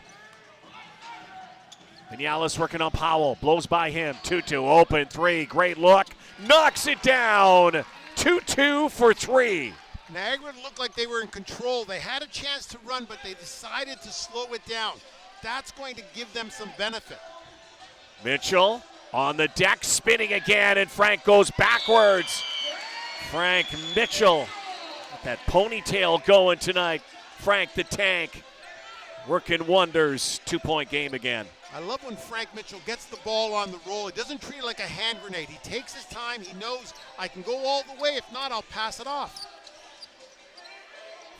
working on Powell, blows by him. 2-2, open 3, great look. Knocks it down. 2-2 for 3. Niagara looked like they were in control. They had a chance to run, but they decided to slow it down. That's going to give them some benefit. Mitchell on the deck, spinning again, and Frank goes backwards. Frank Mitchell, got that ponytail going tonight. Frank the Tank, working wonders. 2-point game again. I love when Frank Mitchell gets the ball on the roll. He doesn't treat it like a hand grenade. He takes his time. He knows I can go all the way. If not, I'll pass it off.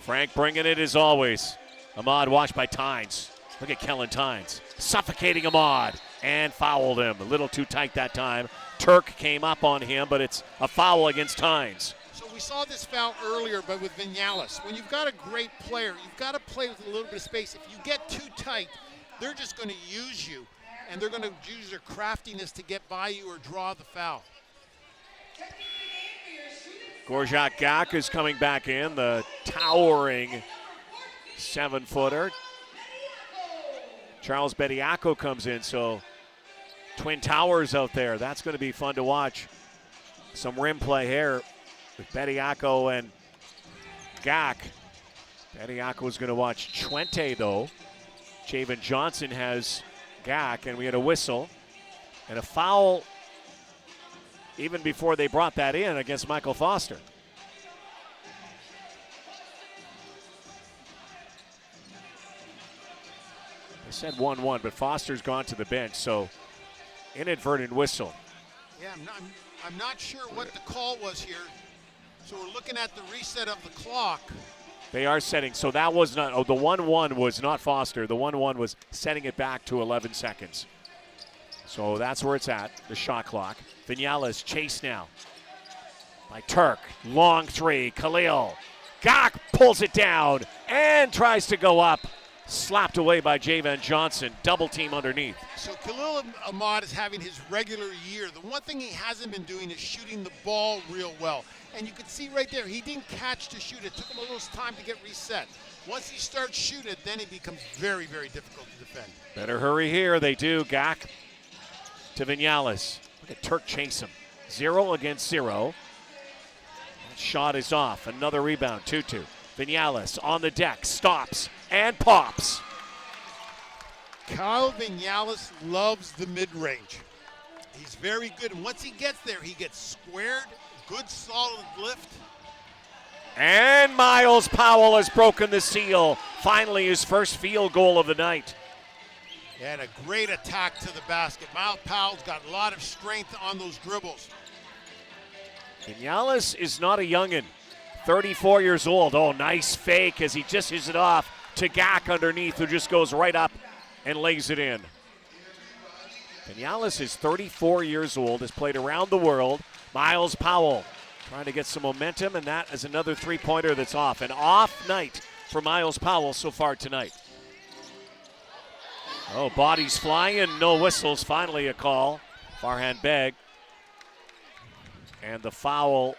Frank bringing it as always. Ahmad watched by Tynes. Look at Kellen Tynes. Suffocating Ahmad and fouled him. A little too tight that time. Turk came up on him, but it's a foul against Tynes. So we saw this foul earlier, but with Vinales. When you've got a great player, you've got to play with a little bit of space. If you get too tight, they're just going to use you, and they're going to use their craftiness to get by you or draw the foul. Gorjak Gak is coming back in, the towering 7-footer. Charles Bediako comes in, so Twin Towers out there. That's going to be fun to watch. Some rim play here with Bediako and Gak. Bediako is going to watch Twente, though. Javen Johnson has Gak, and we had a whistle and a foul even before they brought that in against Michael Foster. They said 1-1, but Foster's gone to the bench, so inadvertent whistle. Yeah, I'm not sure what the call was here. So we're looking at the reset of the clock. They are setting, so that was not, the 1-1 was not Foster. The 1-1 was setting it back to 11 seconds. So that's where it's at, the shot clock. Vinales chased now by Turk. Long three, Khalil. Gak pulls it down and tries to go up. Slapped away by Javen Johnson. Double team underneath. So Khalil Ahmad is having his regular year. The one thing he hasn't been doing is shooting the ball real well. And you can see right there, he didn't catch to shoot. It took him a little time to get reset. Once he starts shooting it, then it becomes very, very difficult to defend. Better hurry here. They do. Gak to Vinales. Look at Turk chase him. 0 against 0. That shot is off. Another rebound. 2-2. Vinales on the deck. Stops and pops. Kyle Vinales loves the mid-range. He's very good. And once he gets there, he gets squared. Good solid lift. And Miles Powell has broken the seal. Finally his first field goal of the night. And a great attack to the basket. Miles Powell's got a lot of strength on those dribbles. Vinales is not a youngin'. 34 years old. Oh, nice fake as he just hits it off to Gak underneath, who just goes right up and lays it in. Vinales is 34 years old, has played around the world. Miles Powell trying to get some momentum, and that is another three-pointer that's off. An off night for Miles Powell so far tonight. Oh, bodies flying, no whistles. Finally a call. Farhan Beg. And the foul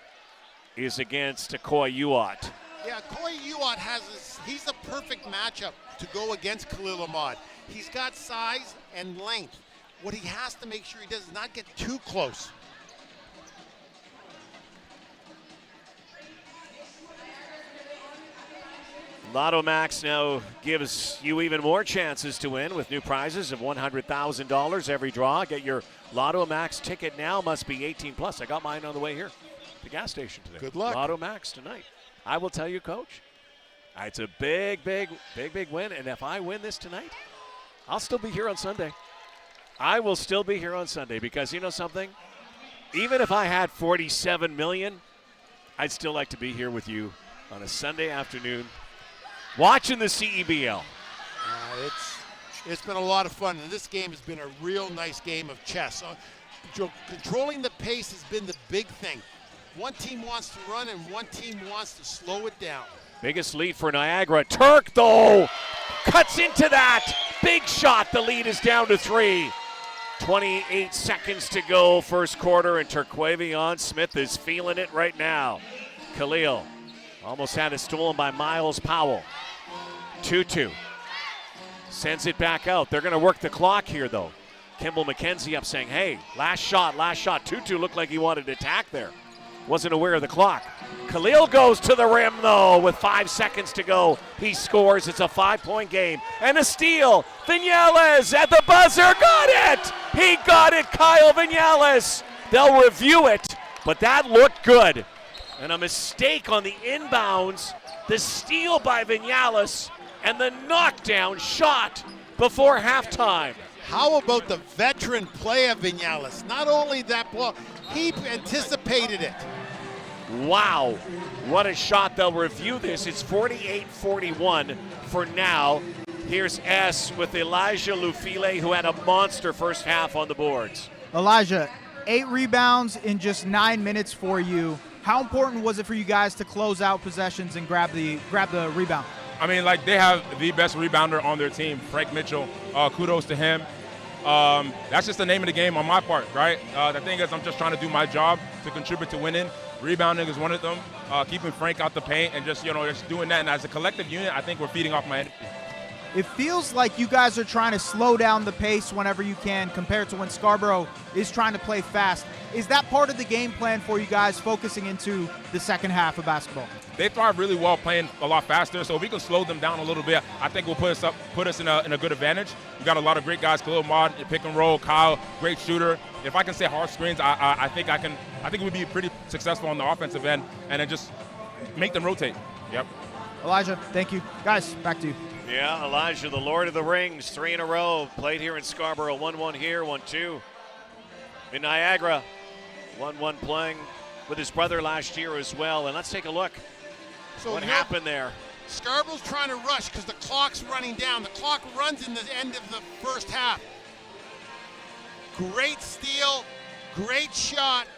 is against Koi Uat. Yeah, Koi Uat he's a perfect matchup to go against Khalil Ahmad. He's got size and length. What he has to make sure he does is not get too close. Lotto Max now gives you even more chances to win with new prizes of $100,000 every draw. Get your Lotto Max ticket now. Must be 18 plus. I got mine on the way here at the gas station today. Good luck. Lotto Max tonight. I will tell you, Coach, it's a big win. And if I win this tonight, I'll still be here on Sunday. I will still be here on Sunday because you know something? Even if I had $47 million, I'd still like to be here with you on a Sunday afternoon watching the CEBL. It's been a lot of fun, and this game has been a real nice game of chess. Controlling the pace has been the big thing. One team wants to run, and one team wants to slow it down. Biggest lead for Niagara. Turk, though, cuts into that. Big shot. The lead is down to 3. 28 seconds to go first quarter, and Terquavion Smith is feeling it right now. Khalil almost had it stolen by Miles Powell. 2-2. Sends it back out. They're going to work the clock here, though. Kimball McKenzie up saying, hey, last shot. 2-2 looked like he wanted to attack there. Wasn't aware of the clock. Khalil goes to the rim, though, with 5 seconds to go. He scores. It's a 5-point game. And a steal. Vinales at the buzzer. Got it! He got it, Kyle Vinales. They'll review it, but that looked good. And a mistake on the inbounds. The steal by Vinales and the knockdown shot before halftime. How about the veteran play of Vinales? Not only that ball, he anticipated it. Wow, what a shot. They'll review this. It's 48-41 for now. Here's S with Elijah Lufile, who had a monster first half on the boards. Elijah, 8 rebounds in just 9 minutes for you. How important was it for you guys to close out possessions and grab the rebound? I mean, like, they have the best rebounder on their team, Frank Mitchell. Kudos to him. That's just the name of the game on my part, right? The thing is, I'm just trying to do my job to contribute to winning. Rebounding is one of them. Keeping Frank out the paint and just doing that. And as a collective unit, I think we're feeding off my energy. It feels like you guys are trying to slow down the pace whenever you can compared to when Scarborough is trying to play fast. Is that part of the game plan for you guys focusing into the second half of basketball? They thrive really well playing a lot faster, so if we can slow them down a little bit, I think will put us in a good advantage. We got a lot of great guys, Khalil Maud, pick and roll, Kyle, great shooter. If I can say hard screens, I think we'd be pretty successful on the offensive end, and then just make them rotate. Yep. Elijah, thank you. Guys, back to you. Yeah, Elijah, the Lord of the Rings, 3 in a row. Played here in Scarborough, 1-1 here, 1-2 in Niagara. 1-1 playing with his brother last year as well. And let's take a look. So what happened there? Scarborough's trying to rush because the clock's running down. The clock runs in the end of the first half. Great steal, great shot.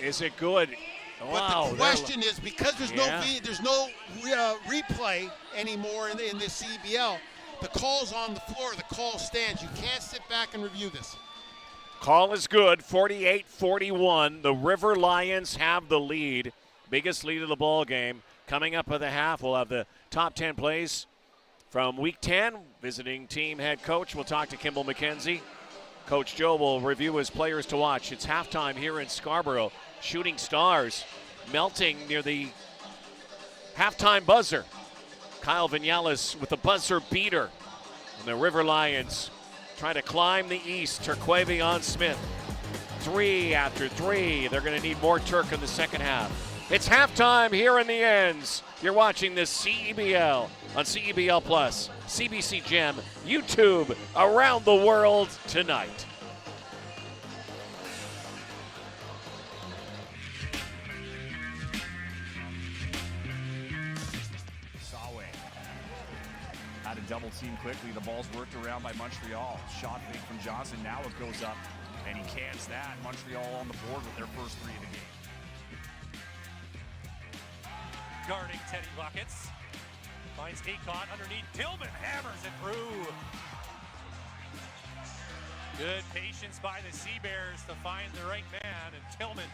Is it good? But Wow, the question is, because there's Yeah. no replay anymore in the CEBL, the call's on the floor, the call stands. You can't sit back and review this. Call is good, 48-41. The River Lions have the lead, biggest lead of the ball game. Coming up at the half, we'll have the top 10 plays from Week 10. Visiting team head coach, we'll talk to Kimball McKenzie. Coach Joe will review his players to watch. It's halftime here in Scarborough. Shooting Stars melting near the halftime buzzer. Kyle Vinales with the buzzer beater. And the River Lions trying to climb the east. Turquavion Smith. 3 after 3. They're going to need more Turk in the second half. It's halftime here in the ends. You're watching this CEBL on CEBL Plus, CBC Gem, YouTube, around the world tonight. Had a double team quickly. The ball's worked around by Montreal. Shot fake from Johnson. Now it goes up, and he cans that. Montreal on the board with their first 3 of the game. Guarding Teddy Buckets. Finds Haycott underneath. Tillman hammers it through. Good patience by the Sea Bears to find the right man, and Tillman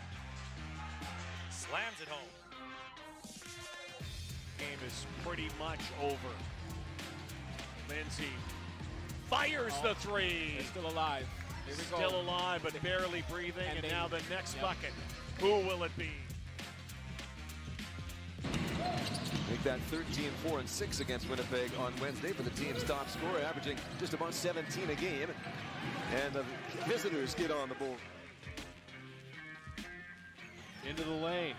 slams it home. Game is pretty much over. Lindsay fires the 3. They're still alive. Here we go. Still alive, but barely breathing. And now the next bucket. Who will it be? Make that 13, 4, and 6 against Winnipeg on Wednesday for the team's top scorer, averaging just about 17 a game. And the visitors get on the board. Into the lane.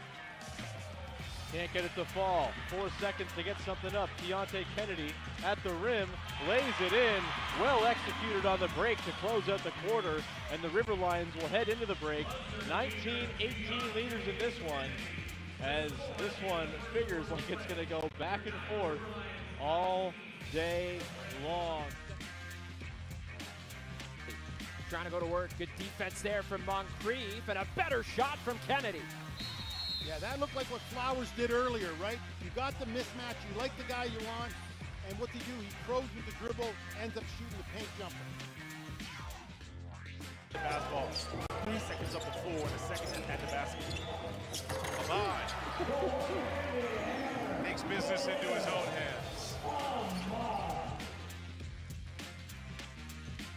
Can't get it to fall. 4 seconds to get something up. Keontae Kennedy at the rim, lays it in. Well executed on the break to close out the quarter. And the River Lions will head into the break. 19-18 leaders in this one. As this one figures like it's going to go back and forth all day long. Trying to go to work. Good defense there from Moncrief, and a better shot from Kennedy. Yeah, that looked like what Flowers did earlier, right? You got the mismatch, you like the guy you want, and what they do, he throws with the dribble, ends up shooting the paint jumper. The basketball. 3 seconds up the floor, and a second at the basket. Ahmad makes business into his own hands.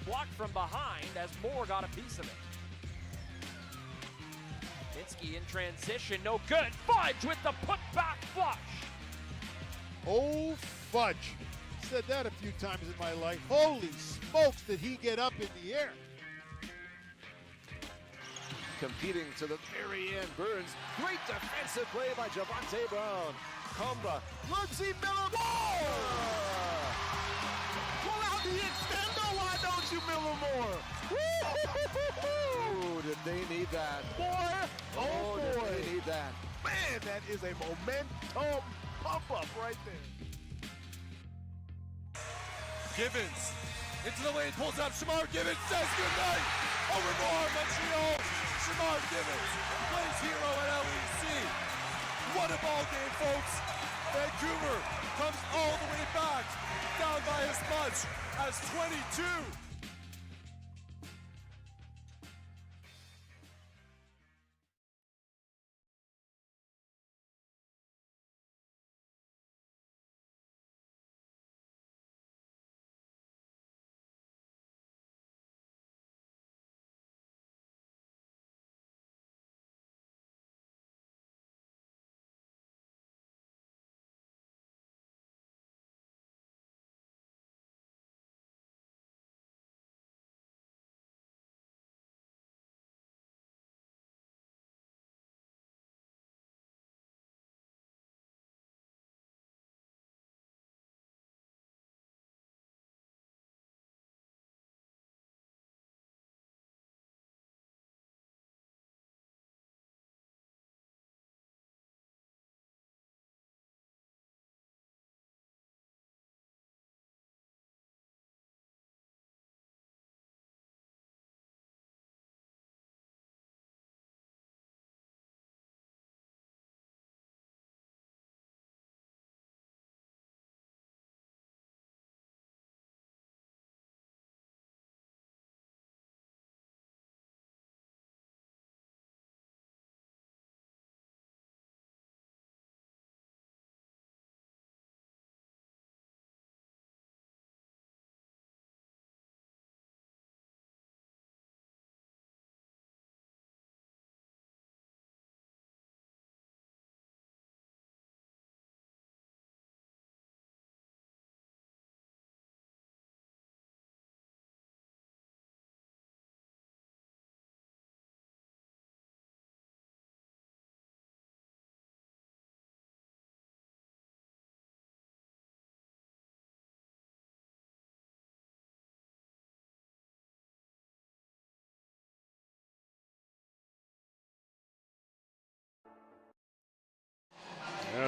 Blocked from behind as Moore got a piece of it. Pinsky in transition, no good. Fudge with the putback flush. Oh, fudge. Said that a few times in my life. Holy smokes, did he get up in the air. Competing to the very end. Burns, great defensive play by Javante Brown. Comba, Lindsey Miller. Pull out the extender, why don't you, Miller Moore? Woo! Did they need that? Boy, oh Did boy. they need that? Man, that is a momentum pump-up right there. Gibbons into the lane, pulls up. Shamar Gibbons says goodnight. Au revoir, Montreal. Shamar Gibbons plays hero at LEC. What a ball game, folks. Vancouver comes all the way back, down by as much as 22.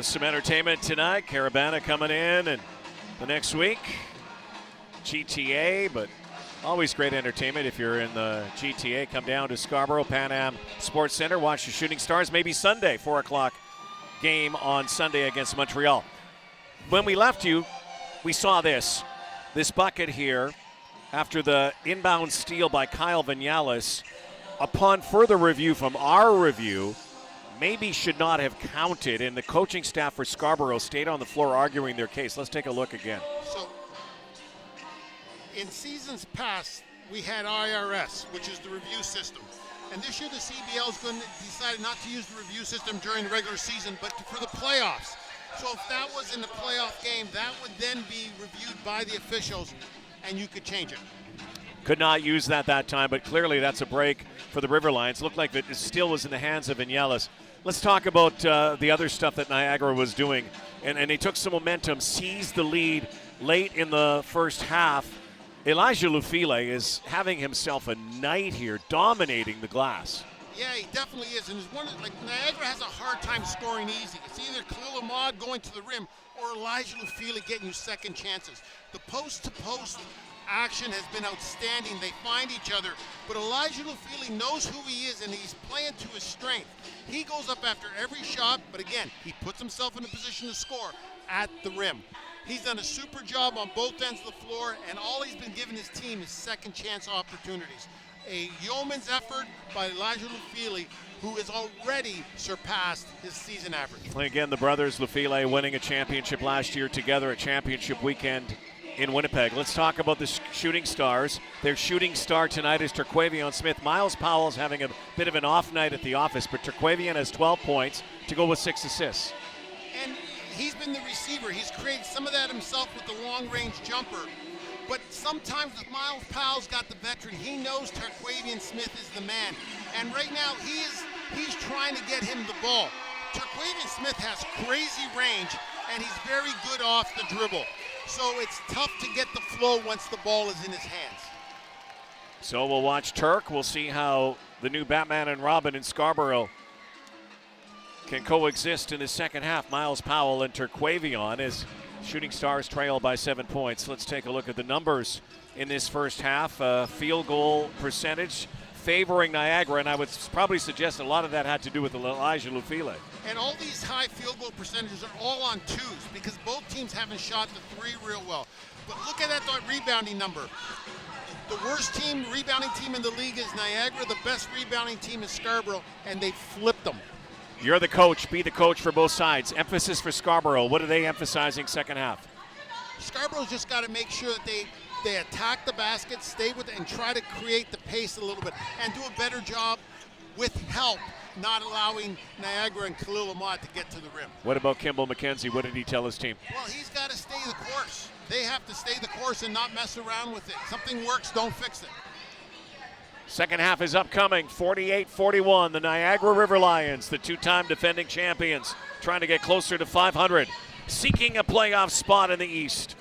Some entertainment tonight. Caravana coming in, and the next week, GTA, but always great entertainment. If you're in the GTA, come down to Scarborough, Pan Am Sports Center, watch the Shooting Stars, maybe Sunday, 4 o'clock game on Sunday against Montreal. When we left you, we saw this bucket here after the inbound steal by Kyle Vinales. Upon further review from our review, maybe should not have counted, and the coaching staff for Scarborough stayed on the floor arguing their case. Let's take a look again. So, in seasons past, we had IRS, which is the review system. And this year the CEBL is going to decide not to use the review system during the regular season, but for the playoffs. So if that was in the playoff game, that would then be reviewed by the officials, and you could change it. Could not use that time, but clearly that's a break for the River Lions. Looked like the steal was in the hands of Vinales. Let's talk about the other stuff that Niagara was doing. And they took some momentum, seized the lead late in the first half. Elijah Lufile is having himself a night here, dominating the glass. Yeah, he definitely is. And it's Niagara has a hard time scoring easy. It's either Khalil Ahmad going to the rim or Elijah Lufile getting you second chances. The post-to-post action has been outstanding. They find each other, but Elijah Lufile knows who he is, and he's playing to his strength. He goes up after every shot, but again, he puts himself in a position to score at the rim. He's done a super job on both ends of the floor, and all he's been giving his team is second chance opportunities. A yeoman's effort by Elijah Lufile, who has already surpassed his season average. And again, the brothers Lufile winning a championship last year together, a championship weekend in Winnipeg. Let's talk about the shooting stars. Their shooting star tonight is Terquavion Smith. Miles Powell's having a bit of an off night at the office, but Terquavion has 12 points to go with 6 assists. And he's been the receiver. He's created some of that himself with the long-range jumper. But sometimes with Miles Powell's got the veteran, he knows Terquavion Smith is the man. And right now he's trying to get him the ball. Terquavion Smith has crazy range, and he's very good off the dribble. So it's tough to get the flow once the ball is in his hands. So we'll watch Turk. We'll see how the new Batman and Robin in Scarborough can coexist in the second half. Miles Powell and Terquavion as Shooting Stars trail by 7 points. Let's take a look at the numbers in this first half. Field goal percentage favoring Niagara, and I would probably suggest a lot of that had to do with Elijah Lufile. And all these high field goal percentages are all on twos because both teams haven't shot the three real well. But look at that rebounding number. The worst rebounding team in the league is Niagara. The best rebounding team is Scarborough, and they flipped them. You're the coach. Be the coach for both sides. Emphasis for Scarborough. What are they emphasizing second half? Scarborough's just got to make sure that they attack the basket, stay with it, and try to create the pace a little bit, and do a better job with help, not allowing Niagara and Khalil Ahmad to get to the rim. What about Kimball McKenzie? What did he tell his team? Well, he's got to stay the course. They have to stay the course and not mess around with it. Something works, don't fix it. Second half is upcoming, 48-41. The Niagara River Lions, the two-time defending champions, trying to get closer to 500, seeking a playoff spot in the East.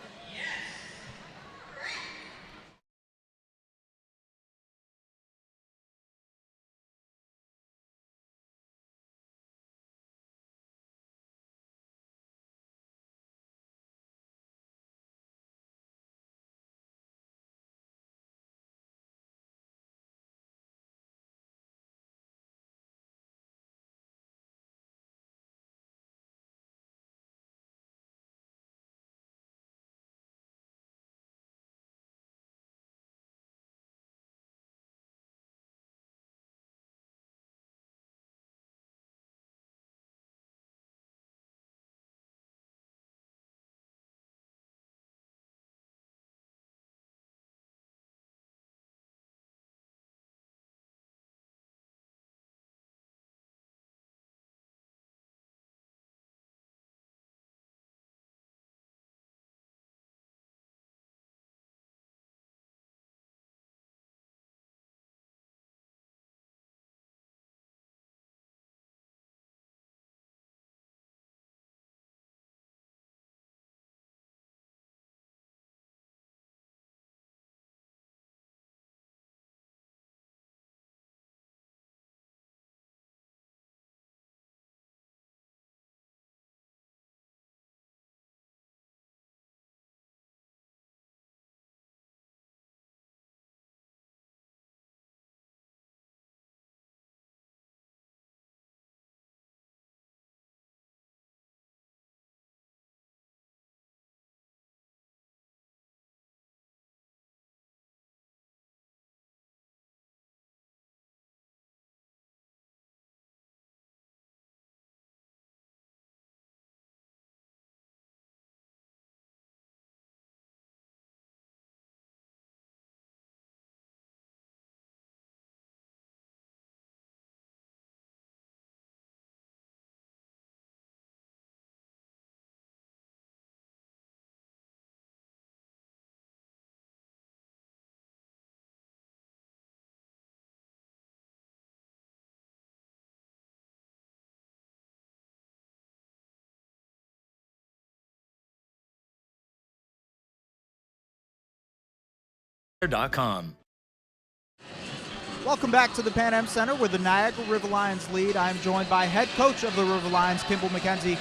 Welcome back to the Pan Am Center where the Niagara River Lions lead. I'm joined by head coach of the River Lions, Kimball McKenzie. It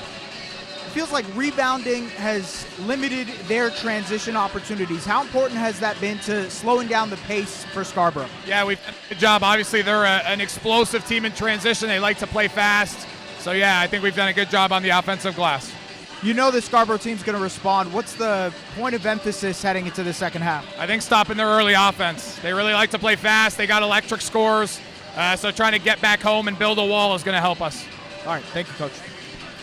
feels like rebounding has limited their transition opportunities. How important has that been to slowing down the pace for Scarborough? Yeah, we've done a good job. Obviously, they're an explosive team in transition. They like to play fast. So, yeah, I think we've done a good job on the offensive glass. You know the Scarborough team's going to respond. What's the point of emphasis heading into the second half? I think stopping their early offense. They really like to play fast. They got electric scores. So trying to get back home and build a wall is going to help us. All right, thank you, Coach.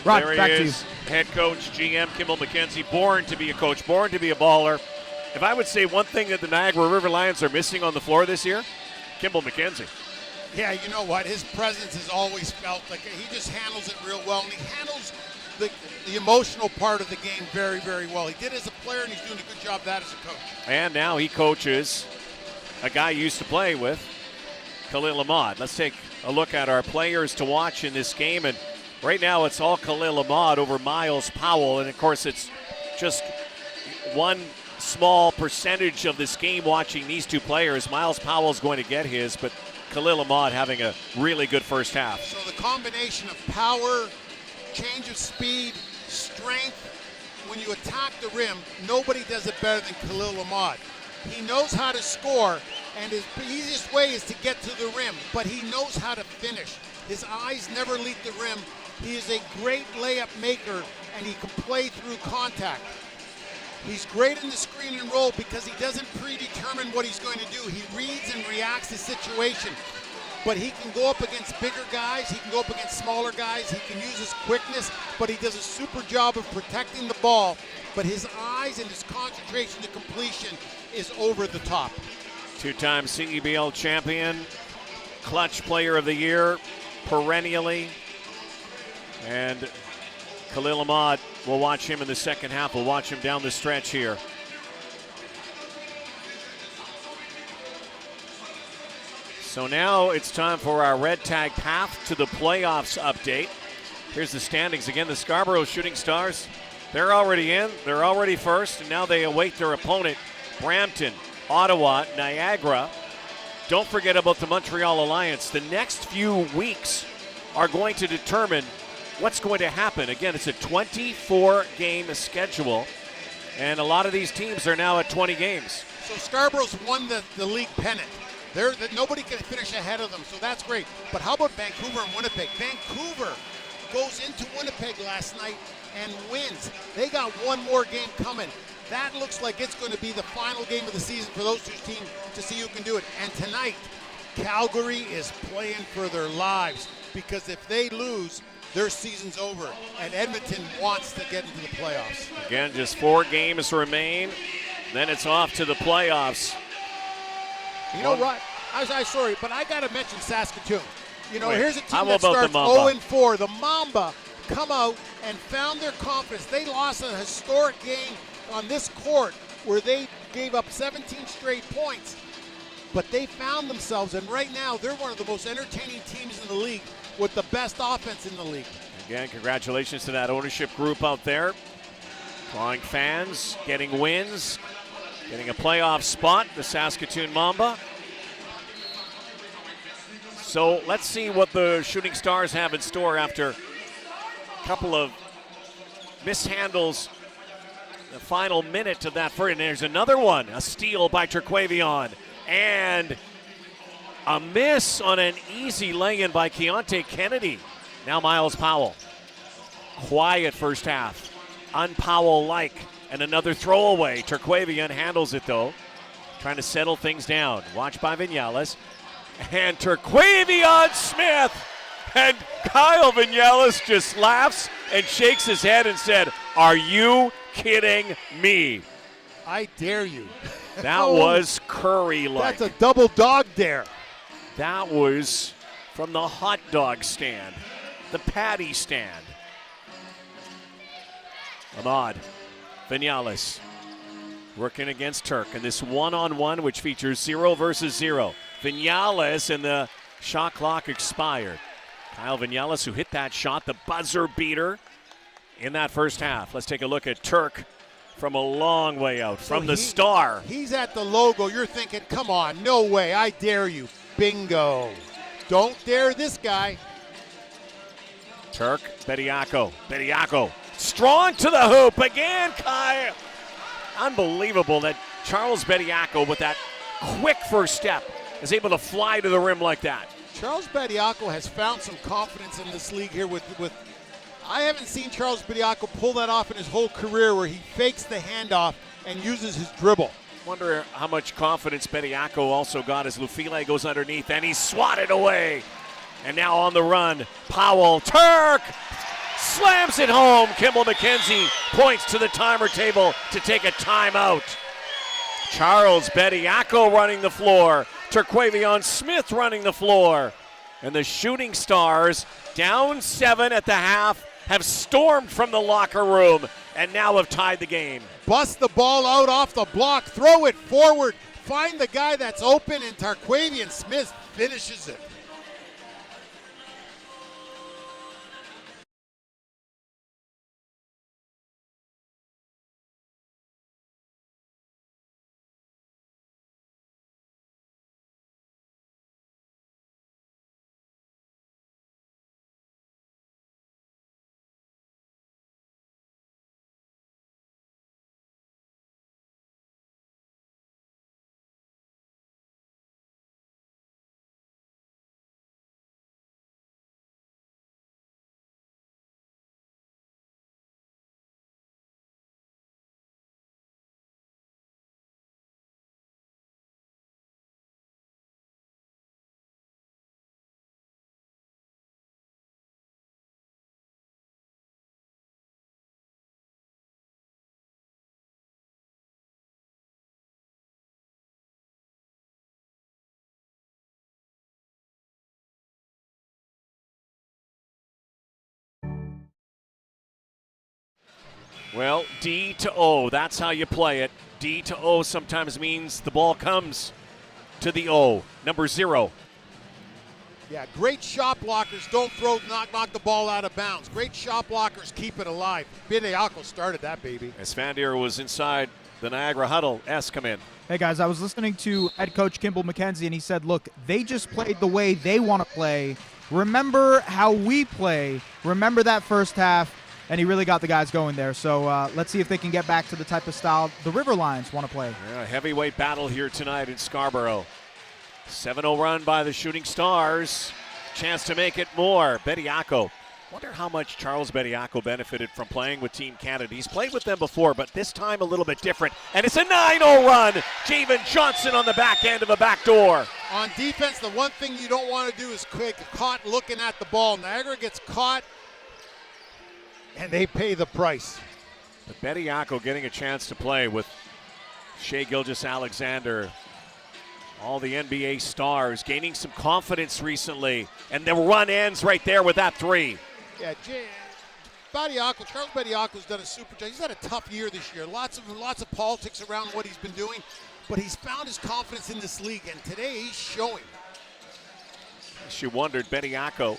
Rod, there he back is, to you. head coach, GM Kimball McKenzie, born to be a coach, born to be a baller. If I would say one thing that the Niagara River Lions are missing on the floor this year, Kimball McKenzie. Yeah, you know what? His presence has always felt like he just handles it real well, and he handles the emotional part of the game very, very well. He did as a player, and he's doing a good job of that as a coach. And now he coaches a guy he used to play with, Khalil Ahmad. Let's take a look at our players to watch in this game. And right now it's all Khalil Ahmad over Miles Powell. And, of course, it's just one small percentage of this game watching these two players. Miles Powell's going to get his, but Khalil Ahmad having a really good first half. So the combination of power, change of speed, strength, when you attack the rim, nobody does it better than Khalil Ahmad. He knows how to score, and his easiest way is to get to the rim, but he knows how to finish. His eyes never leave the rim. He is a great layup maker, and he can play through contact. He's great in the screen and roll because he doesn't predetermine what he's going to do. He reads and reacts to situation. But he can go up against bigger guys. He can go up against smaller guys. He can use his quickness, but he does a super job of protecting the ball. But his eyes and his concentration to completion is over the top. Two-time CEBL champion, clutch player of the year, perennially. And Khalil Ahmad, we'll watch him in the second half. We'll watch him down the stretch here. So now it's time for our Red Tag Path to the Playoffs update. Here's the standings again. The Scarborough Shooting Stars, they're already in. They're already first, and now they await their opponent, Brampton, Ottawa, Niagara. Don't forget about the Montreal Alliance. The next few weeks are going to determine what's going to happen. Again, it's a 24-game schedule, and a lot of these teams are now at 20 games. So Scarborough's won the league pennant. Nobody can finish ahead of them, so that's great. But how about Vancouver and Winnipeg? Vancouver goes into Winnipeg last night and wins. They got one more game coming. That looks like it's going to be the final game of the season for those two teams to see who can do it. And tonight, Calgary is playing for their lives because if they lose, their season's over. And Edmonton wants to get into the playoffs. Again, just 4 games remain. Then it's off to the playoffs. You know what? I'm sorry, but I got to mention Saskatoon. You know, Wait, here's a team how that about starts the Mamba? 0-4. The Mamba come out and found their confidence. They lost a historic game on this court where they gave up 17 straight points. But they found themselves, and right now they're one of the most entertaining teams in the league with the best offense in the league. Again, congratulations to that ownership group out there. Drawing fans, getting wins, getting a playoff spot, the Saskatoon Mamba. So let's see what the Shooting Stars have in store after a couple of mishandles. The final minute of that first, and there's another one, a steal by Turquavion, and a miss on an easy lay-in by Keontae Kennedy. Now Miles Powell. Quiet first half, un-Powell-like, and another throwaway. Turquavion handles it though, trying to settle things down. Watched by Vinales, and Turquavion Smith, and Kyle Vinales just laughs and shakes his head and said, "Are you kidding me?" I dare you. That was Curry-like. That's a double dog dare. That was from the hot dog stand, the patty stand. Ahmad, Vinales working against Turk in this one-on-one, which features 0 versus 0. Vinales, and the shot clock expired. Kyle Vinales, who hit that shot, the buzzer beater in that first half. Let's take a look at Turk from a long way out, from the star. He's at the logo. You're thinking, come on, no way, I dare you. Bingo. Don't dare this guy. Turk, Bediako, strong to the hoop again, Kai. Unbelievable that Charles Bediako, with that quick first step, is able to fly to the rim like that. Charles Bediako has found some confidence in this league here with I haven't seen Charles Bediako pull that off in his whole career where he fakes the handoff and uses his dribble. Wonder how much confidence Bediako also got as Lufile goes underneath, and he's swatted away. And now on the run, Powell, Turk slams it home. Kimball McKenzie points to the timer table to take a timeout. Charles Bediako running the floor. Terquavion Smith running the floor. And the Shooting Stars, down 7 at the half, have stormed from the locker room and now have tied the game. Bust the ball out off the block, throw it forward, find the guy that's open, and Terquavion Smith finishes it. Well, D to O, that's how you play it. D to O sometimes means the ball comes to the O, number 0. Yeah, great shot blockers don't knock the ball out of bounds. Great shot blockers keep it alive. Bediako started that baby. As Vandier was inside the Niagara huddle, S come in. Hey guys, I was listening to head coach Kimball McKenzie, and he said, look, they just played the way they want to play. Remember how we play. Remember that first half. And he really got the guys going there. So let's see if they can get back to the type of style the River Lions want to play. Yeah, heavyweight battle here tonight in Scarborough. 7-0 run by the Shooting Stars. Chance to make it more. Bediako. Wonder how much Charles Bediako benefited from playing with Team Canada. He's played with them before, but this time a little bit different. And it's a 9-0 run. Javen Johnson on the back end of a back door. On defense, the one thing you don't want to do is get caught looking at the ball. Niagara gets caught, and they pay the price. But Bediako getting a chance to play with Shea Gilgeous-Alexander, all the NBA stars, gaining some confidence recently, and the run ends right there with that 3. Yeah, Charles Bediako's done a super job. He's had a tough year this year. Lots of politics around what he's been doing, but he's found his confidence in this league, and today he's showing. She wondered, Bediako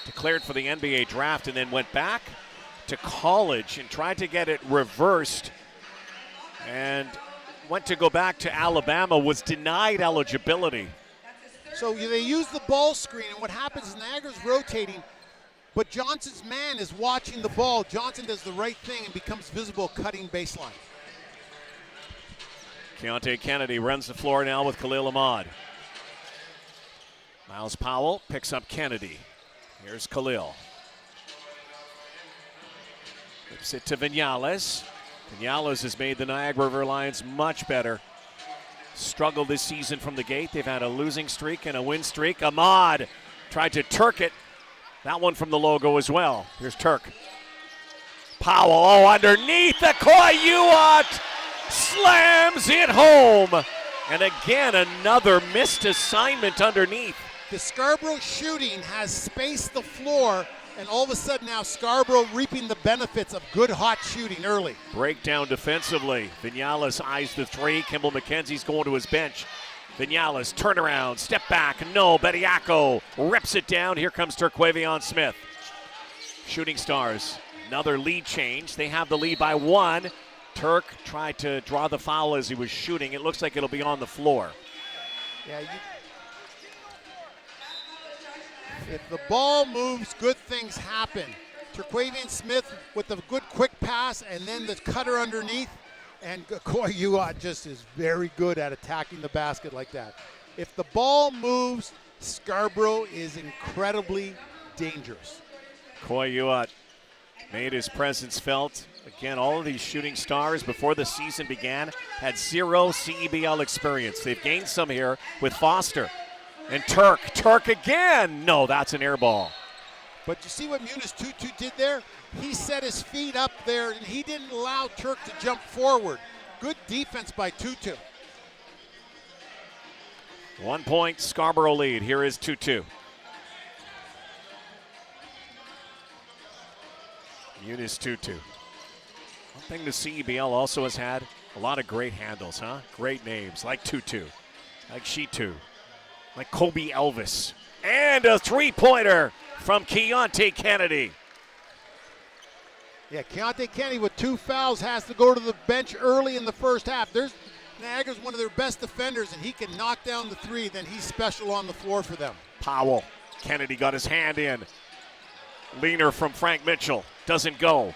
declared for the NBA draft and then went back to college and tried to get it reversed and went to go back to Alabama, was denied eligibility. So they use the ball screen, and what happens is Niagara's rotating, but Johnson's man is watching the ball. Johnson does the right thing and becomes visible cutting baseline. Keontae Kennedy runs the floor now with Khalil Ahmad. Miles Powell picks up Kennedy. Here's Khalil. Flips it to Viñales. Viñales has made the Niagara River Lions much better. Struggled this season from the gate. They've had a losing streak and a win streak. Ahmad tried to Turk it. That one from the logo as well. Here's Turk. Powell, underneath the Koyuat. Slams it home. And again, another missed assignment underneath. The Scarborough shooting has spaced the floor, and all of a sudden now Scarborough reaping the benefits of good hot shooting early. Breakdown defensively. Viñales eyes the 3. Kimball McKenzie's going to his bench. Viñales, turnaround, step back, no. Bediako rips it down. Here comes Terquavion Smith. Shooting Stars, another lead change. They have the lead by 1. Turk tried to draw the foul as he was shooting. It looks like it'll be on the floor. Yeah, if the ball moves, good things happen. Terquavion Smith with the good quick pass and then the cutter underneath. And Koyuat just is very good at attacking the basket like that. If the ball moves, Scarborough is incredibly dangerous. Koyuat made his presence felt. Again, all of these Shooting Stars before the season began had 0 CEBL experience. They've gained some here with Foster. And Turk again. No, that's an air ball. But you see what Munis Tutu did there? He set his feet up there, and he didn't allow Turk to jump forward. Good defense by Tutu. 1 point Scarborough lead. Here is 2-2. Eunice Tutu. One thing the CEBL also has had, a lot of great handles, huh? Great names like Tutu, like Shitu, like Kobe Elvis. And a three-pointer from Keontae Kennedy. Yeah, Keontae Kennedy with 2 fouls has to go to the bench early in the first half. Niagara's one of their best defenders, and he can knock down the 3, then he's special on the floor for them. Powell. Kennedy got his hand in. Leaner from Frank Mitchell. Doesn't go.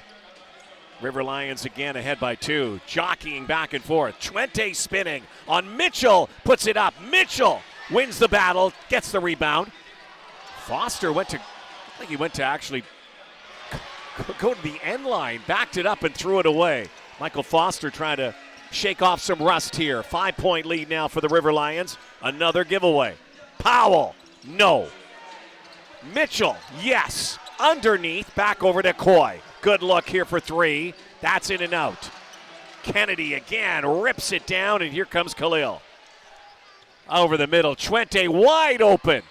River Lions again ahead by 2. Jockeying back and forth. Chuente spinning on Mitchell. Puts it up. Mitchell wins the battle. Gets the rebound. Foster I think he went to actually go to the end line. Backed it up and threw it away. Michael Foster trying to shake off some rust here. 5-point lead now for the River Lions. Another giveaway. Powell. No. Mitchell. Yes. Underneath. Back over to Coy. Good look here for 3. That's in and out. Kennedy again rips it down, and here comes Khalil. Over the middle. Chuente wide open.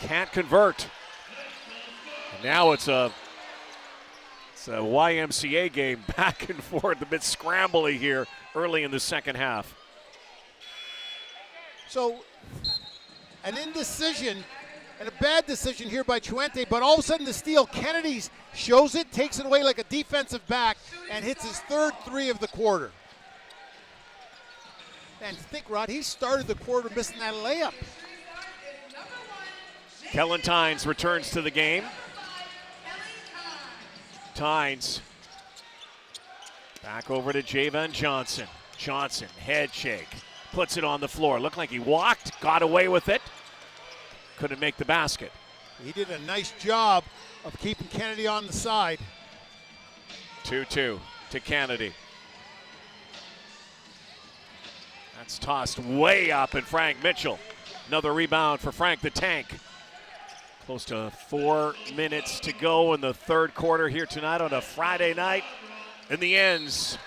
Can't convert. And now it's a YMCA game back and forth, a bit scrambly here early in the second half. So an indecision and a bad decision here by Chuente, but all of a sudden the steal, Kennedy shows it, takes it away like a defensive back, and hits his 3rd 3 of the quarter. And think, Rod, he started the quarter missing that layup. Kellen Tynes returns to the game. Tynes back over to Javen Johnson. Johnson, head shake, puts it on the floor. Looked like he walked, got away with it. Couldn't make the basket. He did a nice job of keeping Kennedy on the side. 2-2 to Kennedy. That's tossed way up, and Frank Mitchell. Another rebound for Frank the Tank. Close to 4 minutes to go in the third quarter here tonight on a Friday night in the ends.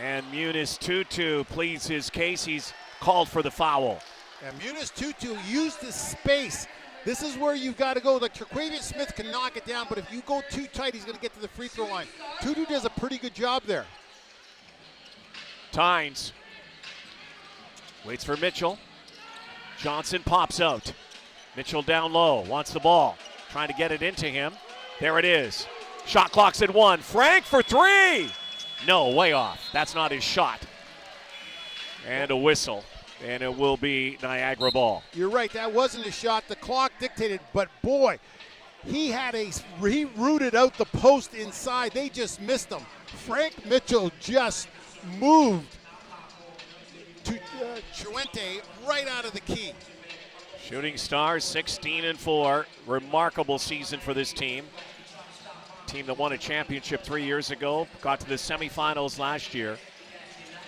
And Muniz Tutu pleads his case. He's called for the foul. And Muniz Tutu used the space. This is where you've got to go. Like Terquavian Smith can knock it down, but if you go too tight, he's going to get to the free throw line. Tutu does a pretty good job there. Tynes waits for Mitchell. Johnson pops out. Mitchell down low, wants the ball, trying to get it into him. There it is. Shot clock's at 1. Frank for 3. No, way off. That's not his shot. And a whistle, and it will be Niagara ball. You're right, that wasn't a shot. The clock dictated, but boy, he rooted out the post inside. They just missed him. Frank Mitchell just moved to Chuente right out of the key. Shooting Stars 16-4. Remarkable season for this team. Team that won a championship 3 years ago, got to the semifinals last year.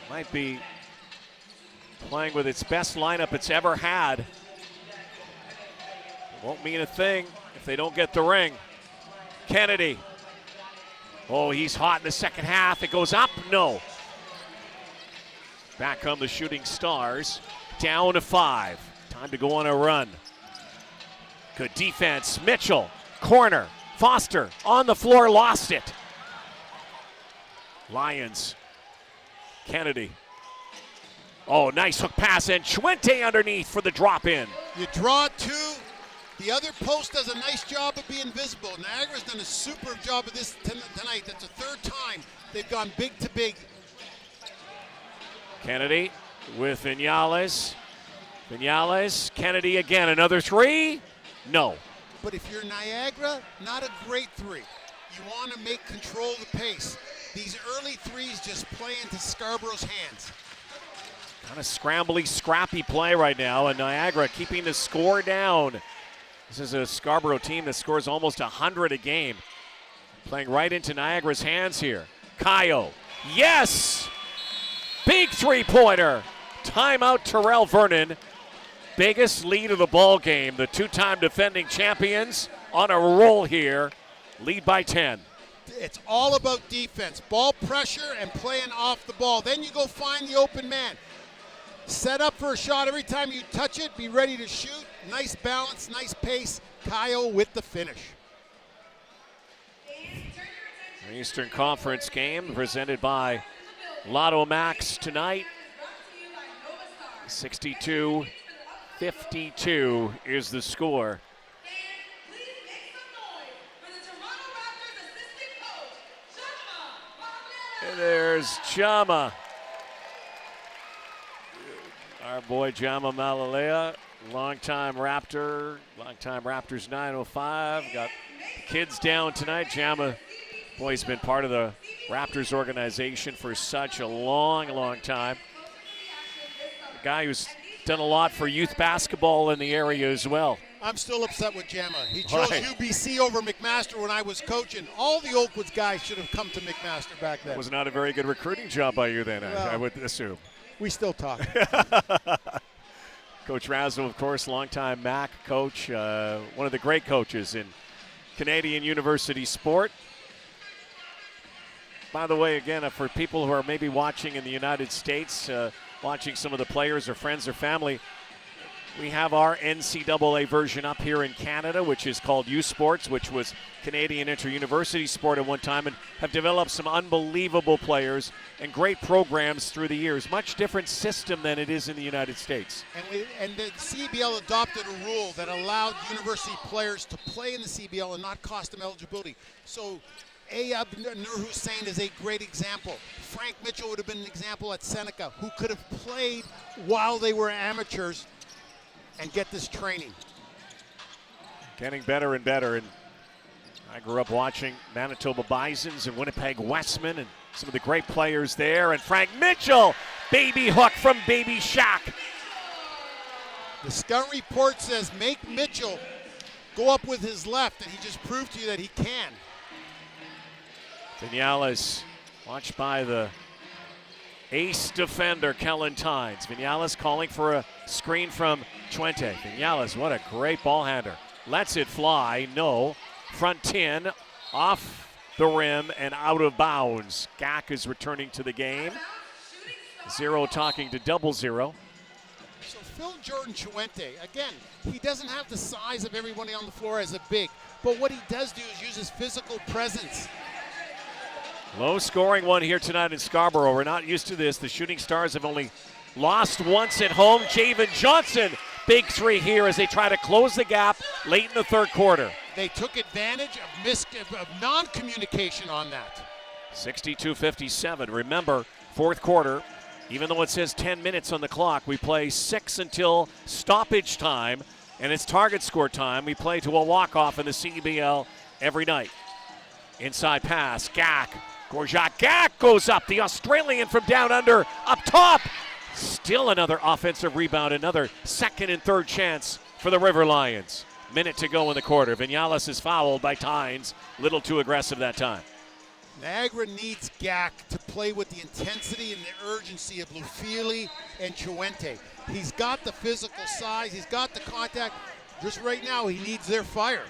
Might be playing with its best lineup it's ever had. It won't mean a thing if they don't get the ring. Kennedy. Oh, he's hot in the second half. It goes up. No. Back come the Shooting Stars. Down to 5. Time to go on a run. Good defense. Mitchell. Corner. Foster on the floor. Lost it. Lions. Kennedy. Oh, nice hook pass, and Chuente underneath for the drop in. You draw 2. The other post does a nice job of being visible. Niagara's done a superb job of this tonight. That's the 3rd time they've gone big to big. Kennedy with Vinales. Vinales, Kennedy again, another 3. No. But if you're Niagara, not a great 3. You want to make control of the pace. These early 3s just play into Scarborough's hands. Kind of scrambly, scrappy play right now, and Niagara keeping the score down. This is a Scarborough team that scores almost 100 a game. Playing right into Niagara's hands here. Kayo, yes! Big three-pointer. Timeout Terrell Vernon. Biggest lead of the ball game. The 2-time defending champions on a roll here. Lead by 10. It's all about defense. Ball pressure and playing off the ball. Then you go find the open man. Set up for a shot every time you touch it. Be ready to shoot. Nice balance, nice pace. Kyle with the finish. Eastern Conference game presented by Lotto Max tonight. 62-52 is the score. And there's Chama. Our boy Jama Malalea, longtime Raptors 905. Got kids down tonight. Jama, boy, he's been part of the Raptors organization for such a long, long time. A guy who's done a lot for youth basketball in the area as well. I'm still upset with Jama. He chose Right. UBC over McMaster when I was coaching. All the Oakwoods guys should have come to McMaster back then. That was not a very good recruiting job by you then, I would assume. We still talk. Coach Razzle, of course, longtime MAC coach, one of the great coaches in Canadian university sport. By the way, again, for people who are maybe watching in the United States, watching some of the players or friends or family, we have our NCAA version up here in Canada, which is called U Sports, which was Canadian Inter-University Sport at one time, and have developed some unbelievable players and great programs through the years. Much different system than it is in the United States. And the CEBL adopted a rule that allowed university players to play in the CEBL and not cost them eligibility. So Ayab Nur Hussein is a great example. Frank Mitchell would have been an example at Seneca, who could have played while they were amateurs and get this training. Getting better and better. And I grew up watching Manitoba Bisons and Winnipeg Westmen and some of the great players there. And Frank Mitchell, baby hook from Baby Shack. The scout report says make Mitchell go up with his left, and he just proved to you that he can. Vinales watched by the ace defender, Kellen Tynes. Vinales calling for a screen from Chuente. Vinales, what a great ball handler. Lets it fly, no. Front 10, off the rim and out of bounds. Gak is returning to the game. 0 talking to 0-0. So Phil Jordan Chuente, again, he doesn't have the size of everybody on the floor as a big, but what he does do is use his physical presence. Low scoring one here tonight in Scarborough. We're not used to this. The Shooting Stars have only lost once at home. Javen Johnson, big three here as they try to close the gap late in the third quarter. They took advantage of non-communication on that. 62-57. Remember, fourth quarter, even though it says 10 minutes on the clock, we play 6 until stoppage time, and it's target score time. We play to a walk-off in the CEBL every night. Inside pass, Gak. Gorjak Gak goes up. The Australian from down under, up top. Still another offensive rebound, another second and third chance for the River Lions. Minute to go in the quarter. Vinales is fouled by Tynes. Little too aggressive that time. Niagara needs Gak to play with the intensity and the urgency of Lufili and Chuente. He's got the physical size. He's got the contact. Just right now, he needs their fire.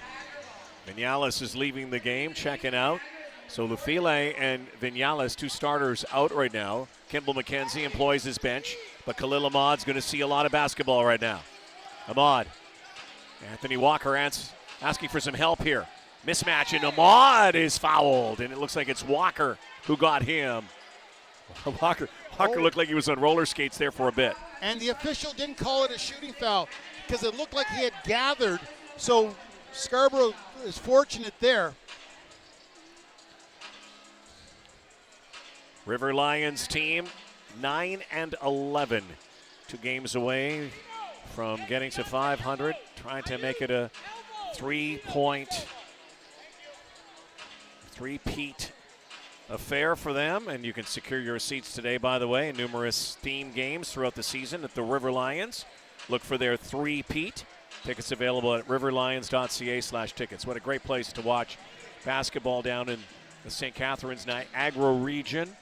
Vinales is leaving the game, checking out. So Lufile and Vinales, two starters, out right now. Kimball McKenzie employs his bench, but Khalil Ahmad's going to see a lot of basketball right now. Ahmad. Anthony Walker asking for some help here. Mismatch, and Ahmad is fouled, and it looks like it's Walker who got him. Walker looked like he was on roller skates there for a bit. And the official didn't call it a shooting foul because it looked like he had gathered. So Scarborough is fortunate there. River Lions team 9-11. 2 games away from getting to 500. Trying to make it a three-peat affair for them. And you can secure your seats today, by the way, in numerous theme games throughout the season at the River Lions. Look for their three-peat. Tickets available at riverlions.ca/tickets. What a great place to watch basketball down in the St. Catharines, Niagara region.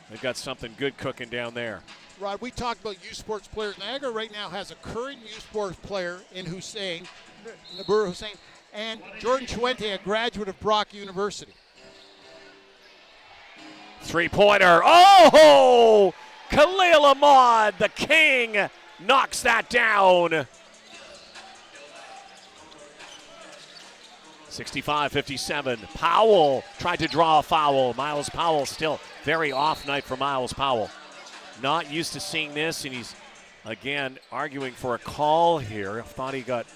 They've got something good cooking down there. Rod, we talked about U Sports players. Niagara right now has a current U Sports player in Nabur Hussein, and Jordan Chuente, a graduate of Brock University. Three-pointer. Oh! Khalil Ahmad, the king, knocks that down. 65-57. Powell tried to draw a foul. Miles Powell, still very off night for Miles Powell. Not used to seeing this, and he's, again, arguing for a call here. I thought he got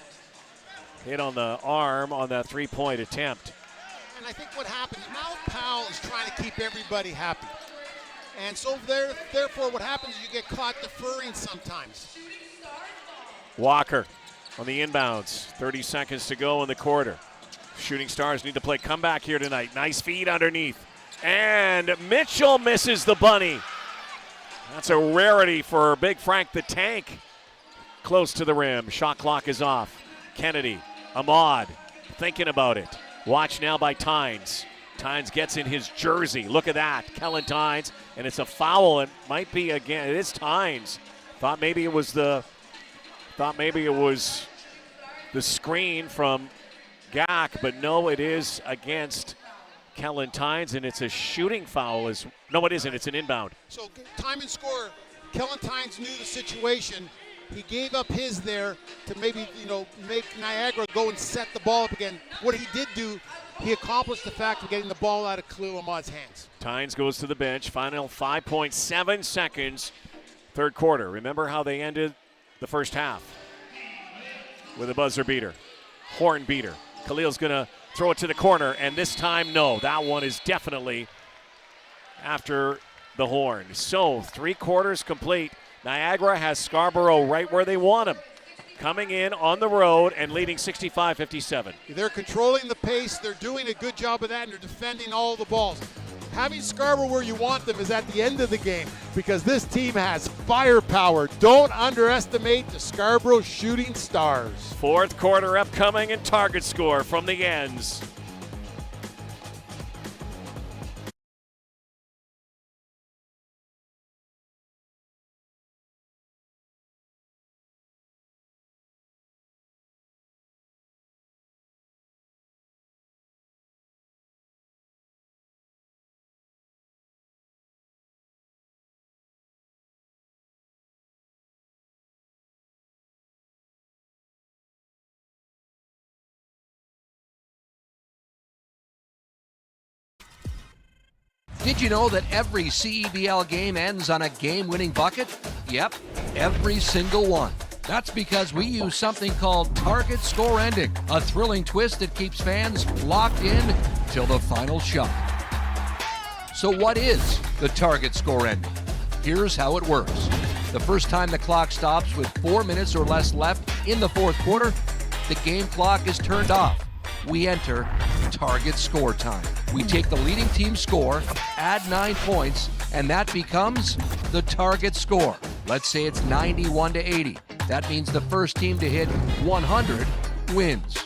hit on the arm on that three-point attempt. And I think what happens, Miles Powell is trying to keep everybody happy. And so therefore what happens is you get caught deferring sometimes. Walker on the inbounds. 30 seconds to go in the quarter. Shooting Stars need to play comeback here tonight. Nice feed underneath. And Mitchell misses the bunny. That's a rarity for Big Frank the Tank. Close to the rim. Shot clock is off. Kennedy, Ahmad, thinking about it. Watch now by Tynes. Tynes gets in his jersey. Look at that. Kellen Tynes. And it's a foul. It might be again. It is Tynes. Thought maybe it was the screen from Gak, but no, it is against Kellen Tynes, and it's a shooting foul. No, it isn't. It's an inbound. So time and score. Kellen Tynes knew the situation. He gave up his there to maybe, make Niagara go and set the ball up again. What he did do, he accomplished the fact of getting the ball out of Khalil Ahmad's hands. Tynes goes to the bench. Final 5.7 seconds, third quarter. Remember how they ended the first half? With a buzzer beater, horn beater. Khalil's going to throw it to the corner, and this time, no. That one is definitely after the horn. So, 3 quarters complete. Niagara has Scarborough right where they want him. Coming in on the road and leading 65-57. They're controlling the pace. They're doing a good job of that, and they're defending all the balls. Having Scarborough where you want them is at the end of the game because this team has firepower. Don't underestimate the Scarborough Shooting Stars. Fourth quarter upcoming and target score from the ends. Did you know that every CEBL game ends on a game-winning bucket? Yep, every single one. That's because we use something called target score ending, a thrilling twist that keeps fans locked in till the final shot. So what is the target score ending? Here's how it works. The first time the clock stops with 4 minutes or less left in the fourth quarter, the game clock is turned off. We enter target score time. We take the leading team score, add 9 points, and that becomes the target score. Let's say it's 91-80. That means the first team to hit 100 wins.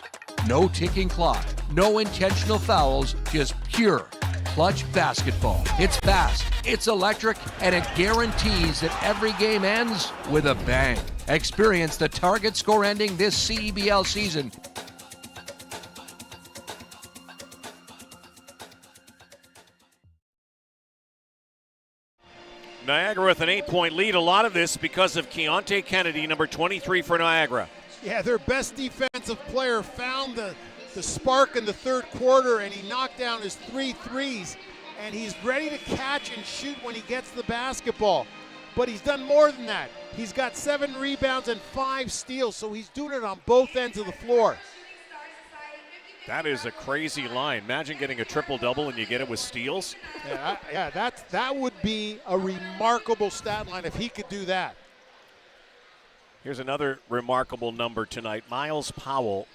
No ticking clock, no intentional fouls, just pure clutch basketball. It's fast, it's electric, and it guarantees that every game ends with a bang. Experience the target score ending this CEBL season. Niagara with an 8-point lead. A lot of this because of Keontae Kennedy, number 23 for Niagara. Yeah, their best defensive player found the spark in the third quarter, and he knocked down his 3 threes, and he's ready to catch and shoot when he gets the basketball. But he's done more than that. He's got 7 rebounds and 5 steals, so he's doing it on both ends of the floor. That is a crazy line. Imagine getting a triple-double and you get it with steals. That would be a remarkable stat line if he could do that. Here's another remarkable number tonight. Miles Powell,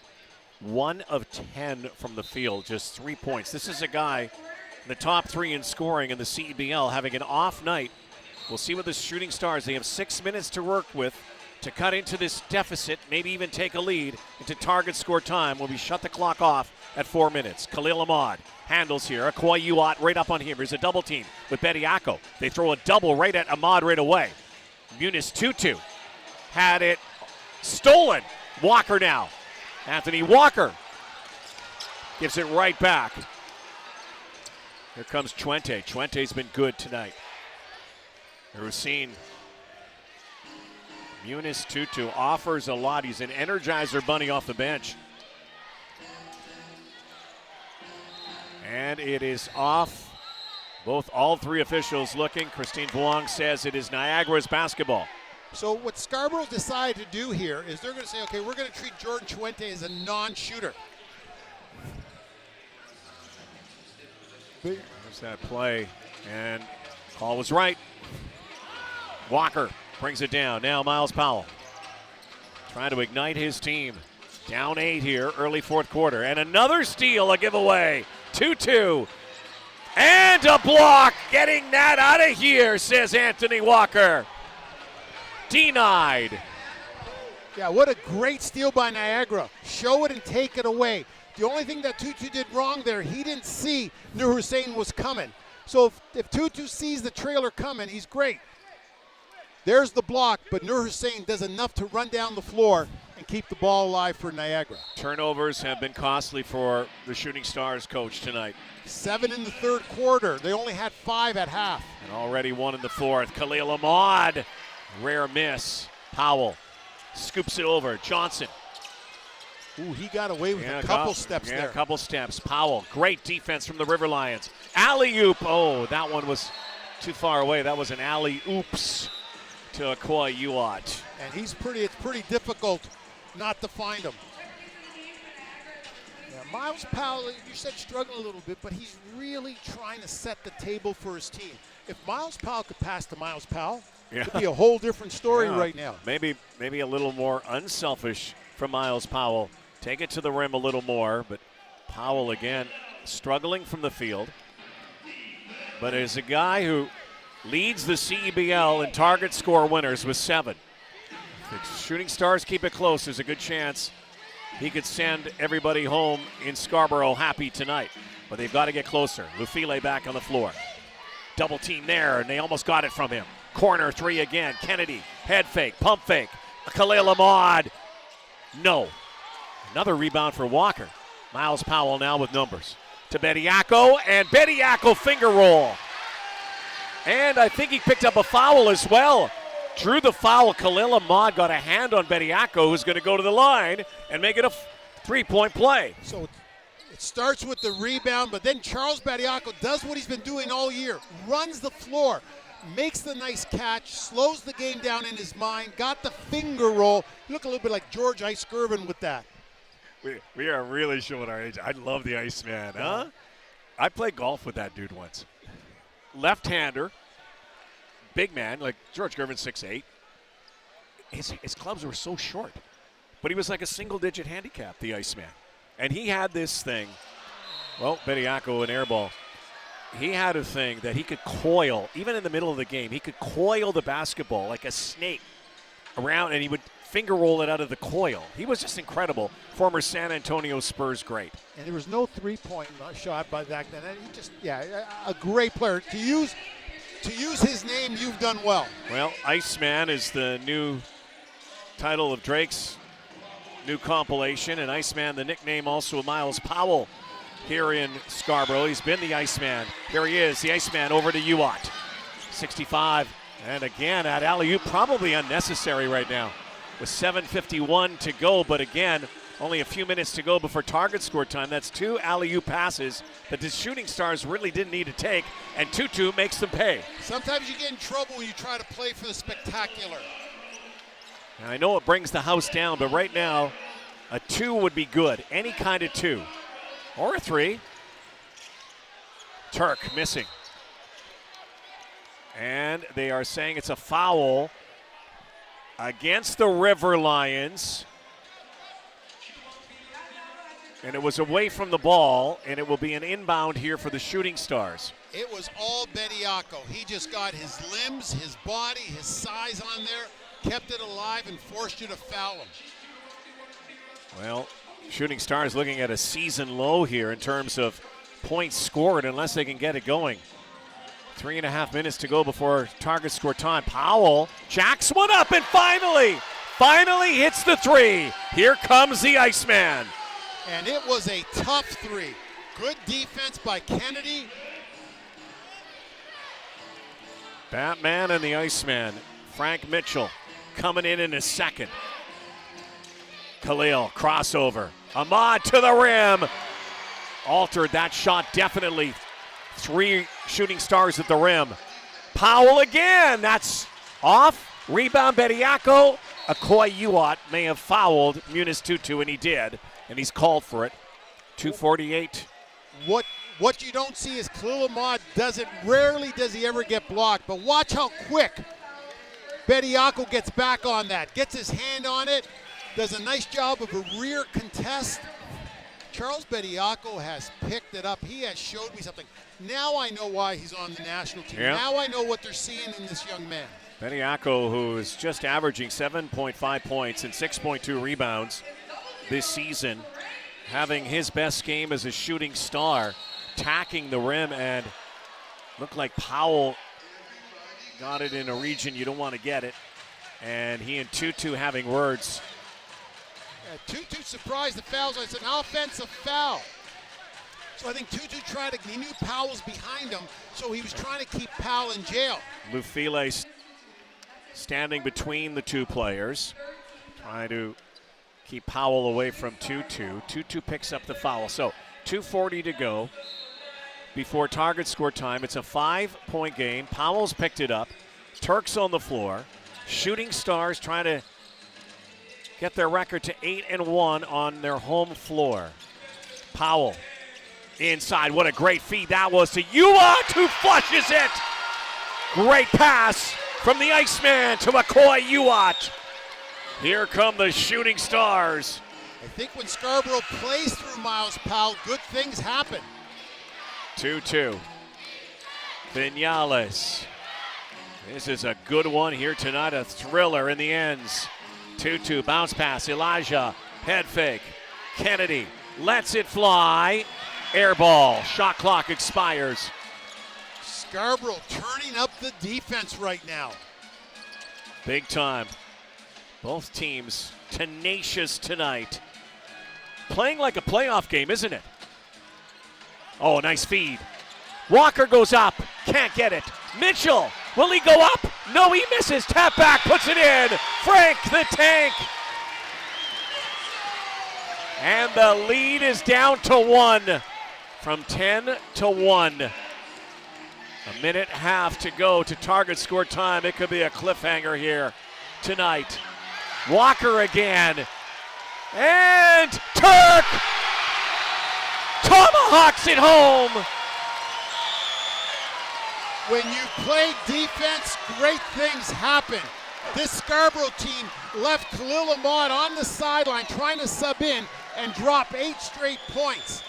1 of 10 from the field, just 3 points. This is a guy in the top 3 in scoring in the CEBL, having an off night. We'll see with the Shooting Stars. They have 6 minutes to work with to cut into this deficit, maybe even take a lead into target score time when we shut the clock off at 4 minutes. Khalil Ahmad handles here. Akoy Uat right up on him. Here's a double team with Bediako. They throw a double right at Ahmad right away. Munis Tutu had it stolen. Walker now. Anthony Walker gives it right back. Here comes Chuente. Chuente's been good tonight. Rusine. Munis Tutu offers a lot. He's an Energizer bunny off the bench. And it is off. All three officials looking. Christine Vuong says it is Niagara's basketball. So what Scarborough decided to do here is they're going to say, okay, we're going to treat Jordan Chuente as a non-shooter. There's that play, and call was right. Walker brings it down. Now Miles Powell trying to ignite his team. Down 8 here, early fourth quarter. And another steal, a giveaway. 2-2. And a block. Getting that out of here, says Anthony Walker. Denied. Yeah, what a great steal by Niagara. Show it and take it away. The only thing that Tutu did wrong there, he didn't see Nur Hussein was coming. So if Tutu sees the trailer coming, he's great. There's the block, but Nur Hussein does enough to run down the floor and keep the ball alive for Niagara. Turnovers have been costly for the Shooting Stars coach tonight. 7 in the third quarter. They only had 5 at half. And already 1 in the fourth. Khalil Ahmad, rare miss. Powell scoops it over. Johnson. Ooh, he got away with a couple steps there. A couple steps. Powell, great defense from the River Lions. Alley-oop. Oh, that one was too far away. That was an alley-oops to Akoy Uat. And it's pretty difficult not to find him. Yeah, Miles Powell, you said struggling a little bit, but he's really trying to set the table for his team. If Miles Powell could pass to Miles Powell, it'd be a whole different story right now. Maybe a little more unselfish from Miles Powell. Take it to the rim a little more, but Powell again struggling from the field. But as a guy who leads the CEBL in target score winners with 7. If the Shooting Stars keep it close, there's a good chance he could send everybody home in Scarborough happy tonight. But they've got to get closer. Lufile back on the floor. Double team there, and they almost got it from him. Corner 3 again. Kennedy, head fake, pump fake. Khalil Ahmad. No. Another rebound for Walker. Miles Powell now with numbers. To Bediako, and Bediako finger roll. And I think he picked up a foul as well. Drew the foul. Khalil Ahmad got a hand on Bediako, who's going to go to the line and make it a 3-point play. So it starts with the rebound, but then Charles Bediako does what he's been doing all year. Runs the floor, makes the nice catch, slows the game down in his mind, got the finger roll. You look a little bit like George Ice Gervin with that. We are really showing our age. I love the Iceman, huh? I played golf with that dude once. Left-hander, big man, like George Gervin, 6'8". His clubs were so short, but he was like a single-digit handicap, the Iceman. And he had this thing, well, Bediako, an air ball. He had a thing that he could coil, even in the middle of the game, he could coil the basketball like a snake around, and he would finger roll it out of the coil. He was just incredible. Former San Antonio Spurs great. And there was no three-point shot by back then. And he just, a great player. To use his name, you've done well. Well, Iceman is the new title of Drake's new compilation, and Iceman, the nickname also of Miles Powell here in Scarborough. He's been the Iceman. There he is, the Iceman over to Uat. 65, and again, that alley-oop probably unnecessary right now with 7:51 to go, but again, only a few minutes to go before target score time. That's 2 alley-oop passes that the Shooting Stars really didn't need to take, and Tutu makes them pay. Sometimes you get in trouble when you try to play for the spectacular. And I know it brings the house down, but right now, a 2 would be good. Any kind of 2. Or a 3. Turk missing. And they are saying it's a foul against the River Lions. And it was away from the ball, and it will be an inbound here for the Shooting Stars. It was all Bediako. He just got his limbs, his body, his size on there, kept it alive, and forced you to foul him. Well, Shooting Stars looking at a season low here in terms of points scored unless they can get it going. 3.5 minutes to go before target score time. Powell jacks one up and finally hits the 3. Here comes the Iceman. And it was a tough 3. Good defense by Kennedy. Batman and the Iceman. Frank Mitchell coming in a second. Khalil, crossover. Ahmad to the rim. Altered that shot definitely. 3 shooting stars at the rim. Powell again. That's off. Rebound, Bediako. Akoy Uat may have fouled Munis Tutu, and he did. And he's called for it. 2:48. What you don't see is Khalil Ahmad does it. Rarely does he ever get blocked, but watch how quick Bediako gets back on that. Gets his hand on it. Does a nice job of a rear contest. Charles Bediako has picked it up. He has showed me something. Now I know why he's on the national team. Yep. Now I know what they're seeing in this young man. Bediako, who is just averaging 7.5 points and 6.2 rebounds this season, having his best game as a shooting star, tacking the rim, and looked like Powell got it in a region you don't want to get it. And he and Tutu having words. Yeah, Tutu surprised the fouls. It's an offensive foul. So I think Tutu he knew Powell was behind him, so he was trying to keep Powell in jail. Lufile standing between the two players, trying to keep Powell away from Tutu. Tutu picks up the foul. So 2:40 to go before target score time. It's a 5-point game. Powell's picked it up. Turks on the floor. Shooting Stars trying to get their record to 8-1 on their home floor. Powell inside. What a great feed that was to Uat, who flushes it. Great pass from the Iceman to McCoy Uat. Here come the Shooting Stars. I think when Scarborough plays through Miles Powell, good things happen. 2-2. Vinales. This is a good one here tonight, a thriller in the ends. 2-2, bounce pass, Elijah, head fake. Kennedy lets it fly. Air ball, shot clock expires. Scarborough turning up the defense right now. Big time. Both teams tenacious tonight. Playing like a playoff game, isn't it? Oh, nice feed. Walker goes up, can't get it. Mitchell, will he go up? No, he misses. Tap back, puts it in. Frank the Tank. And the lead is down to 1 from 10 to 1. A minute half to go to target score time. It could be a cliffhanger here tonight. Walker again. And Turk tomahawks it home. When you play defense, great things happen. This Scarborough team left Khalil Ahmad on the sideline trying to sub in and drop 8 straight points.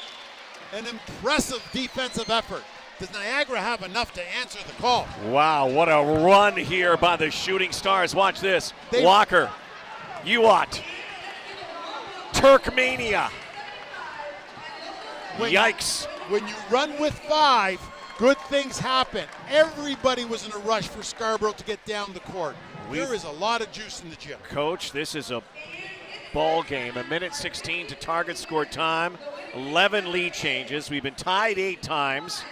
An impressive defensive effort. Does Niagara have enough to answer the call? Wow, what a run here by the Shooting Stars. Watch this. Walker, Uat, Turkmania. Yikes. When you run with 5, good things happen. Everybody was in a rush for Scarborough to get down the court. There is a lot of juice in the gym. Coach, this is a ball game. 1:16 to target score time. 11 lead changes. We've been tied 8 times.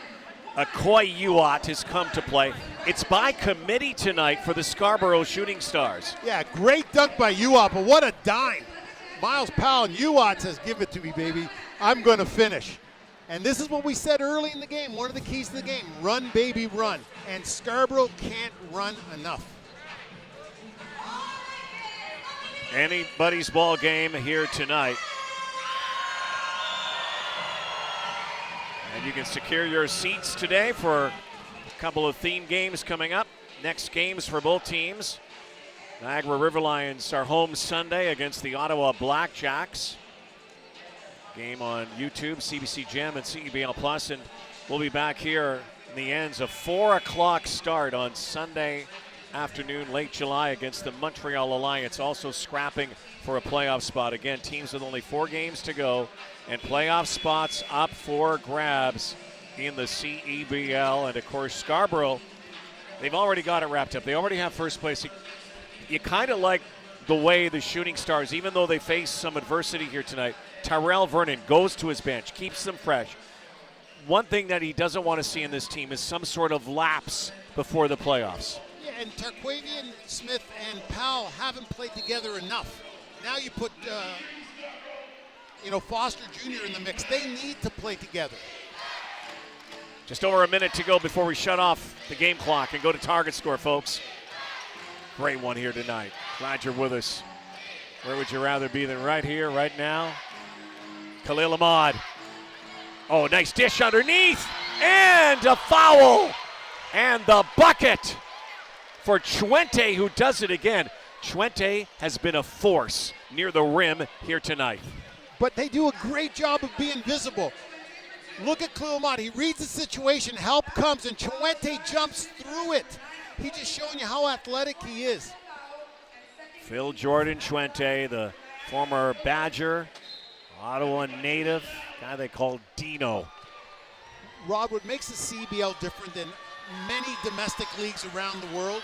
Akoy Uat has come to play. It's by committee tonight for the Scarborough Shooting Stars. Yeah, great dunk by Uat, but what a dime. Miles Powell and Uat says, give it to me, baby. I'm going to finish. And this is what we said early in the game, one of the keys to the game, run, baby, run. And Scarborough can't run enough. Anybody's ball game here tonight. And you can secure your seats today for a couple of theme games coming up. Next games for both teams. Niagara River Lions are home Sunday against the Ottawa Blackjacks. Game on YouTube, CBC Gem and CEBL Plus, and we'll be back here in the ends. A 4 o'clock start on Sunday afternoon, late July, against the Montreal Alliance, also scrapping for a playoff spot. Again, teams with only 4 games to go, and playoff spots up for grabs in the CEBL. And of course, Scarborough, they've already got it wrapped up. They already have first place. You kind of like the way the Shooting Stars, even though they face some adversity here tonight, Tyrell Vernon goes to his bench, keeps them fresh. one thing that he doesn't want to see in this team is some sort of lapse before the playoffs. Yeah, and Tarquavian Smith and Powell haven't played together enough. Now you put, Foster Jr. in the mix. They need to play together. Just over a minute to go before we shut off the game clock and go to target score, folks. Great one here tonight. Glad you're with us. Where would you rather be than right here, right now? Khalil Ahmad. Oh, nice dish underneath. And a foul. And the bucket for Chuente, who does it again. Chuente has been a force near the rim here tonight. But they do a great job of being visible. Look at Khalil Ahmad. He reads the situation. Help comes, and Chuente jumps through it. He's just showing you how athletic he is. Phil Jordan Chuente, the former Badger, Ottawa native, guy they call Dino. Rod, what makes the CEBL different than many domestic leagues around the world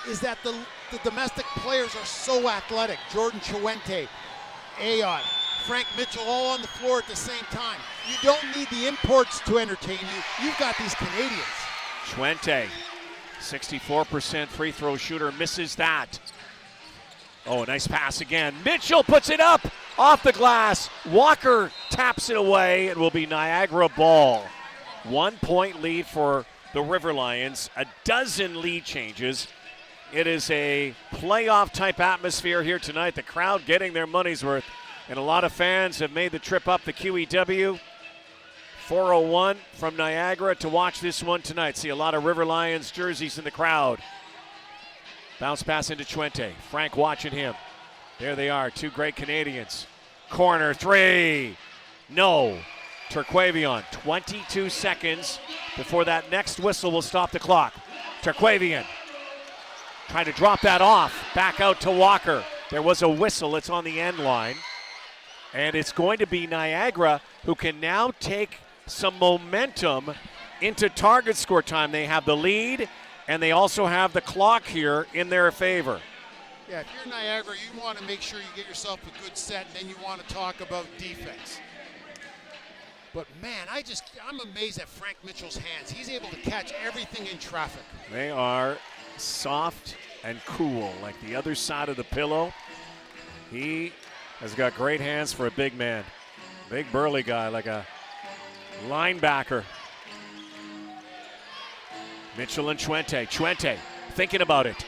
is that the domestic players are so athletic. Jordan Chuente, Ayon, Frank Mitchell all on the floor at the same time. You don't need the imports to entertain you. You've got these Canadians. Chuente, 64% free throw shooter, misses that. Oh, nice pass again. Mitchell puts it up off the glass. Walker taps it away. It will be Niagara ball. 1 point lead for the River Lions. A dozen lead changes. It is a playoff type atmosphere here tonight. The crowd getting their money's worth. And a lot of fans have made the trip up the QEW 401 from Niagara to watch this one tonight. See a lot of River Lions jerseys in the crowd. Bounce pass into Chuente. Frank watching him. There they are, two great Canadians. Corner three. No. Terquavion, 22 seconds before that next whistle will stop the clock. Terquavion trying to drop that off. Back out to Walker. There was a whistle. It's on the end line. And it's going to be Niagara who can now take some momentum into target score time. They have the lead, and they also have the clock here in their favor. Yeah, if you're Niagara, you want to make sure you get yourself a good set, and then you want to talk about defense. But man, I'm amazed at Frank Mitchell's hands. He's able to catch everything in traffic. They are soft and cool, like the other side of the pillow. He has got great hands for a big man. Big burly guy, like a linebacker. Mitchell and Chuente. Chuente thinking about it.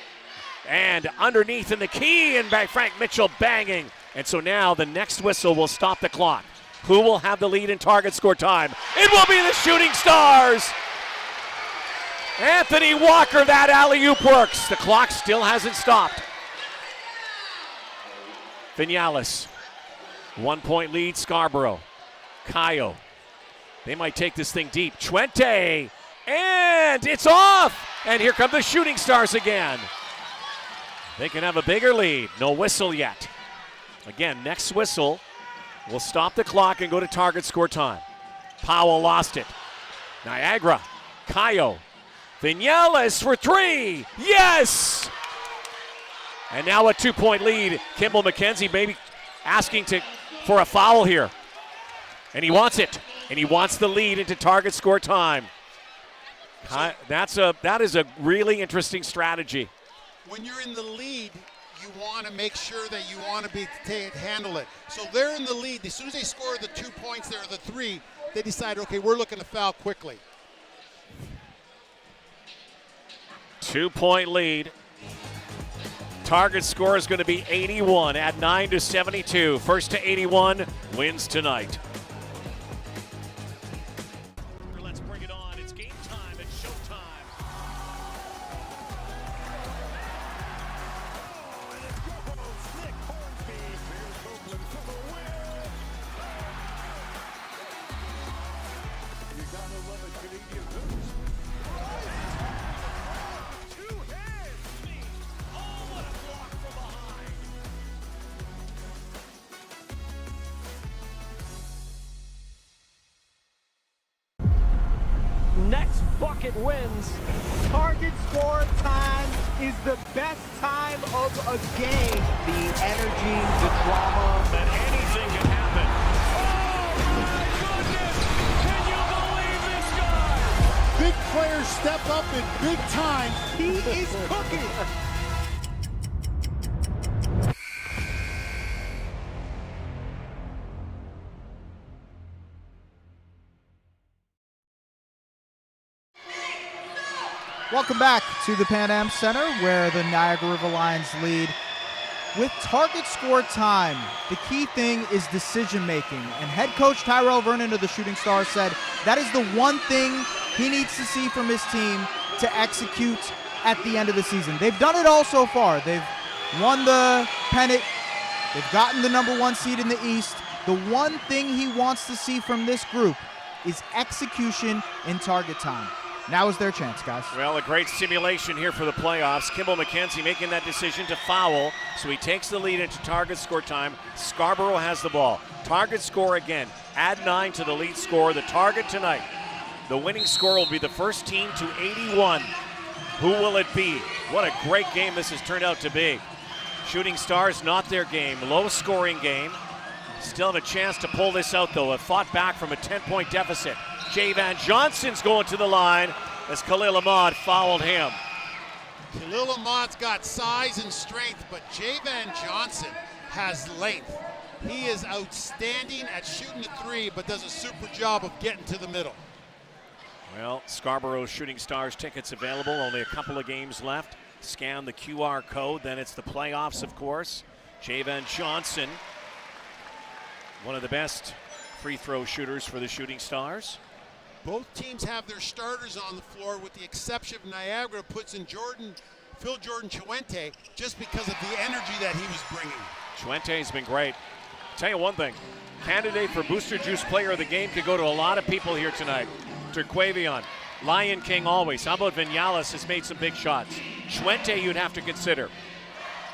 And underneath in the key, and Frank Mitchell banging. And so now the next whistle will stop the clock. Who will have the lead in target score time? It will be the Shooting Stars. Anthony Walker, that alley-oop works. The clock still hasn't stopped. Vinales, 1 point lead, Scarborough. Caio, they might take this thing deep. Chuente, and it's off. And here come the Shooting Stars again. They can have a bigger lead. No whistle yet. Again, next whistle will stop the clock and go to target score time. Powell lost it. Niagara, Caio, Vinales for three. Yes! And now a 2 point lead. Kimball McKenzie maybe asking for a foul here. And he wants it. And he wants the lead into target score time. That is a really interesting strategy. When you're in the lead, you want to make sure that you want to handle it. So they're in the lead. As soon as they score the 2 points there, the three, they decide, okay, we're looking to foul quickly. 2 point lead. Target score is going to be 81 at 9-72. First to 81 wins tonight. Let's bring it on. It's game time. It's showtime. You gotta love it, Canadian Goose. Next bucket wins. Target score time is the best time of a game. The energy, the drama. That anything can happen. Oh my goodness! Can you believe this big players step up in big time, he is cooking. Welcome back to the Pan Am Center, where the Niagara River Lions lead with target score time. The key thing is decision making, and head coach Tyrell Vernon of the Shooting Stars said that is the one thing he needs to see from his team to execute at the end of the season. They've done it all so far. They've won the pennant. They've gotten the #1 seed in the East. The one thing he wants to see from this group is execution in target time. Now is their chance, guys. Well, a great simulation here for the playoffs. Kimball McKenzie making that decision to foul, so he takes the lead into target score time. Scarborough has the ball. Target score again. Add 9 to the lead score. The target tonight. The winning score will be the first team to 81. Who will it be? What a great game this has turned out to be. Shooting Stars, not their game. Low-scoring game. Still have a chance to pull this out, though. Have fought back from a 10-point deficit. Javan Johnson's going to the line as Khalil Ahmad fouled him. Khalil Ahmad's got size and strength, but Javan Johnson has length. He is outstanding at shooting the three, but does a super job of getting to the middle. Well, Scarborough Shooting Stars tickets available. Only a couple of games left. Scan the QR code. Then it's the playoffs, of course. Javan Johnson, one of the best free throw shooters for the Shooting Stars. Both teams have their starters on the floor, with the exception of Niagara puts in Phil Jordan Chuente, just because of the energy that he was bringing. Chuente's been great. Tell you one thing, candidate for Booster Juice Player of the Game could go to a lot of people here tonight. Terquavion, Lion King always. How about Vinales has made some big shots. Chuente you'd have to consider.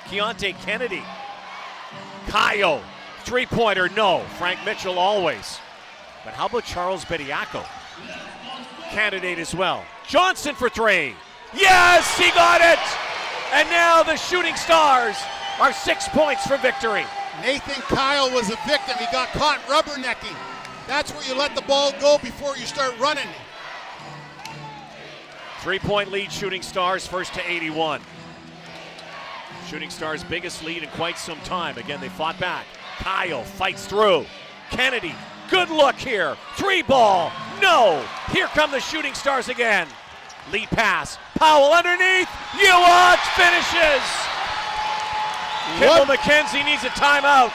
Keontae Kennedy. Kayo, three-pointer, no. Frank Mitchell always. But how about Charles Bediako? Candidate as well. Johnson for three. Yes, he got it! And now the Shooting Stars are 6 points for victory. Nathan Kyle was a victim. He got caught rubbernecking. That's where you let the ball go before you start running. 3-point lead, Shooting Stars, first to 81. Shooting Stars' biggest lead in quite some time. Again, they fought back. Kyle fights through. Kennedy, good look here. Three ball, no. Here come the Shooting Stars again. Lead pass, Powell underneath. Uwat finishes. Kimball McKenzie needs a timeout.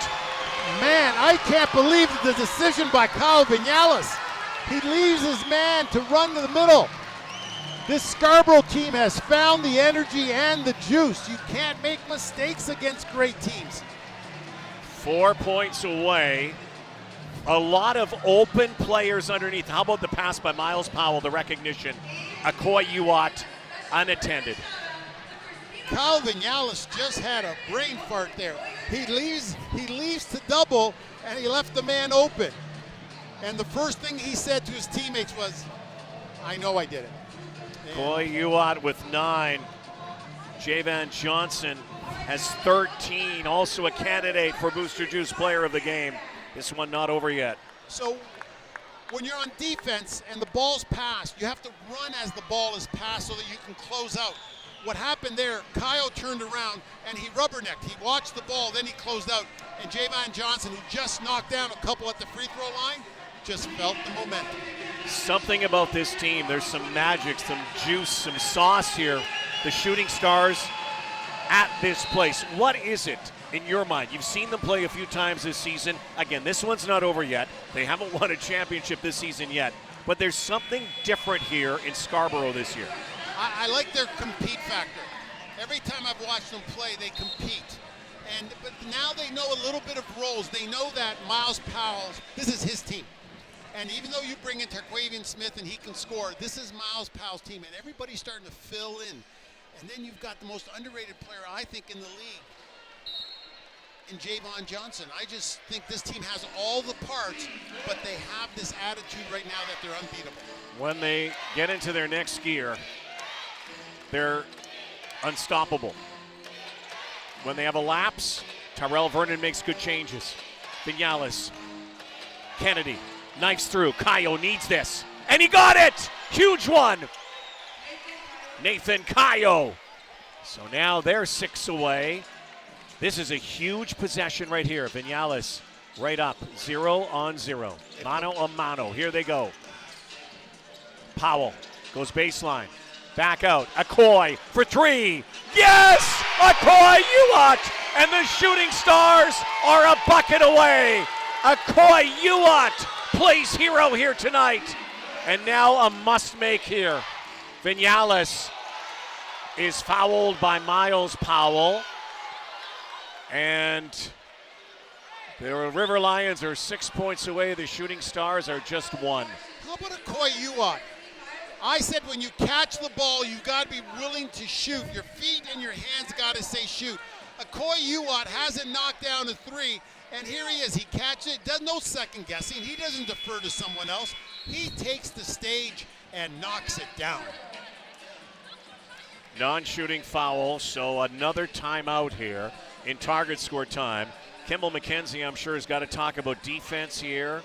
Man, I can't believe the decision by Kyle Vinales. He leaves his man to run to the middle. This Scarborough team has found the energy and the juice. You can't make mistakes against great teams. 4 points away. A lot of open players underneath. How about the pass by Miles Powell, the recognition? Akoy Uwat, unattended. Kyle Vinales just had a brain fart there. He leaves to double, and he left the man open. And the first thing he said to his teammates was, I know I did it. Akoy Uwat with 9. Javan Johnson has 13, also a candidate for Booster Juice Player of the Game. This one not over yet. So when you're on defense and the ball's passed, you have to run as the ball is passed so that you can close out. What happened there, Kyle turned around and he rubbernecked. He watched the ball, then he closed out. And Javan Johnson, who just knocked down a couple at the free throw line, just felt the momentum. Something about this team. There's some magic, some juice, some sauce here. The Shooting Stars at this place. What is it in your mind? You've seen them play a few times this season. Again, this one's not over yet. They haven't won a championship this season yet. But there's something different here in Scarborough this year. I like their compete factor. Every time I've watched them play, they compete. But now they know a little bit of roles. They know that Miles Powell, this is his team. And even though you bring in Terquavion Smith and he can score, this is Miles Powell's team, and everybody's starting to fill in. And then you've got the most underrated player, I think, in the league, in Javan Johnson. I just think this team has all the parts, but they have this attitude right now that they're unbeatable. When they get into their next gear, they're unstoppable. When they have a lapse, Tyrell Vernon makes good changes. Vinales, Kennedy, knifes through. Kayo needs this. and he got it! Huge one! Nathan Kayo. So now they're 6 away. This is a huge possession right here. Vinales right up, 0-on-0. Mano a mano. Here they go. Powell goes baseline. Back out. Akoy for 3. Yes! Akoy Uwat! And the Shooting Stars are a bucket away. Akoy Uwat plays hero here tonight. And now a must-make here. Vinales is fouled by Miles Powell. And the River Lions are 6 points away. The Shooting Stars are just 1. How about Akoy Uwat? I said when you catch the ball, you've got to be willing to shoot. Your feet and your hands got to say shoot. Akoy Uwat hasn't knocked down a 3, and here he is. He catches it, does no second guessing. He doesn't defer to someone else. He takes the stage and knocks it down. Non-shooting foul, so another timeout here in target score time. Kimball McKenzie, I'm sure, has got to talk about defense here.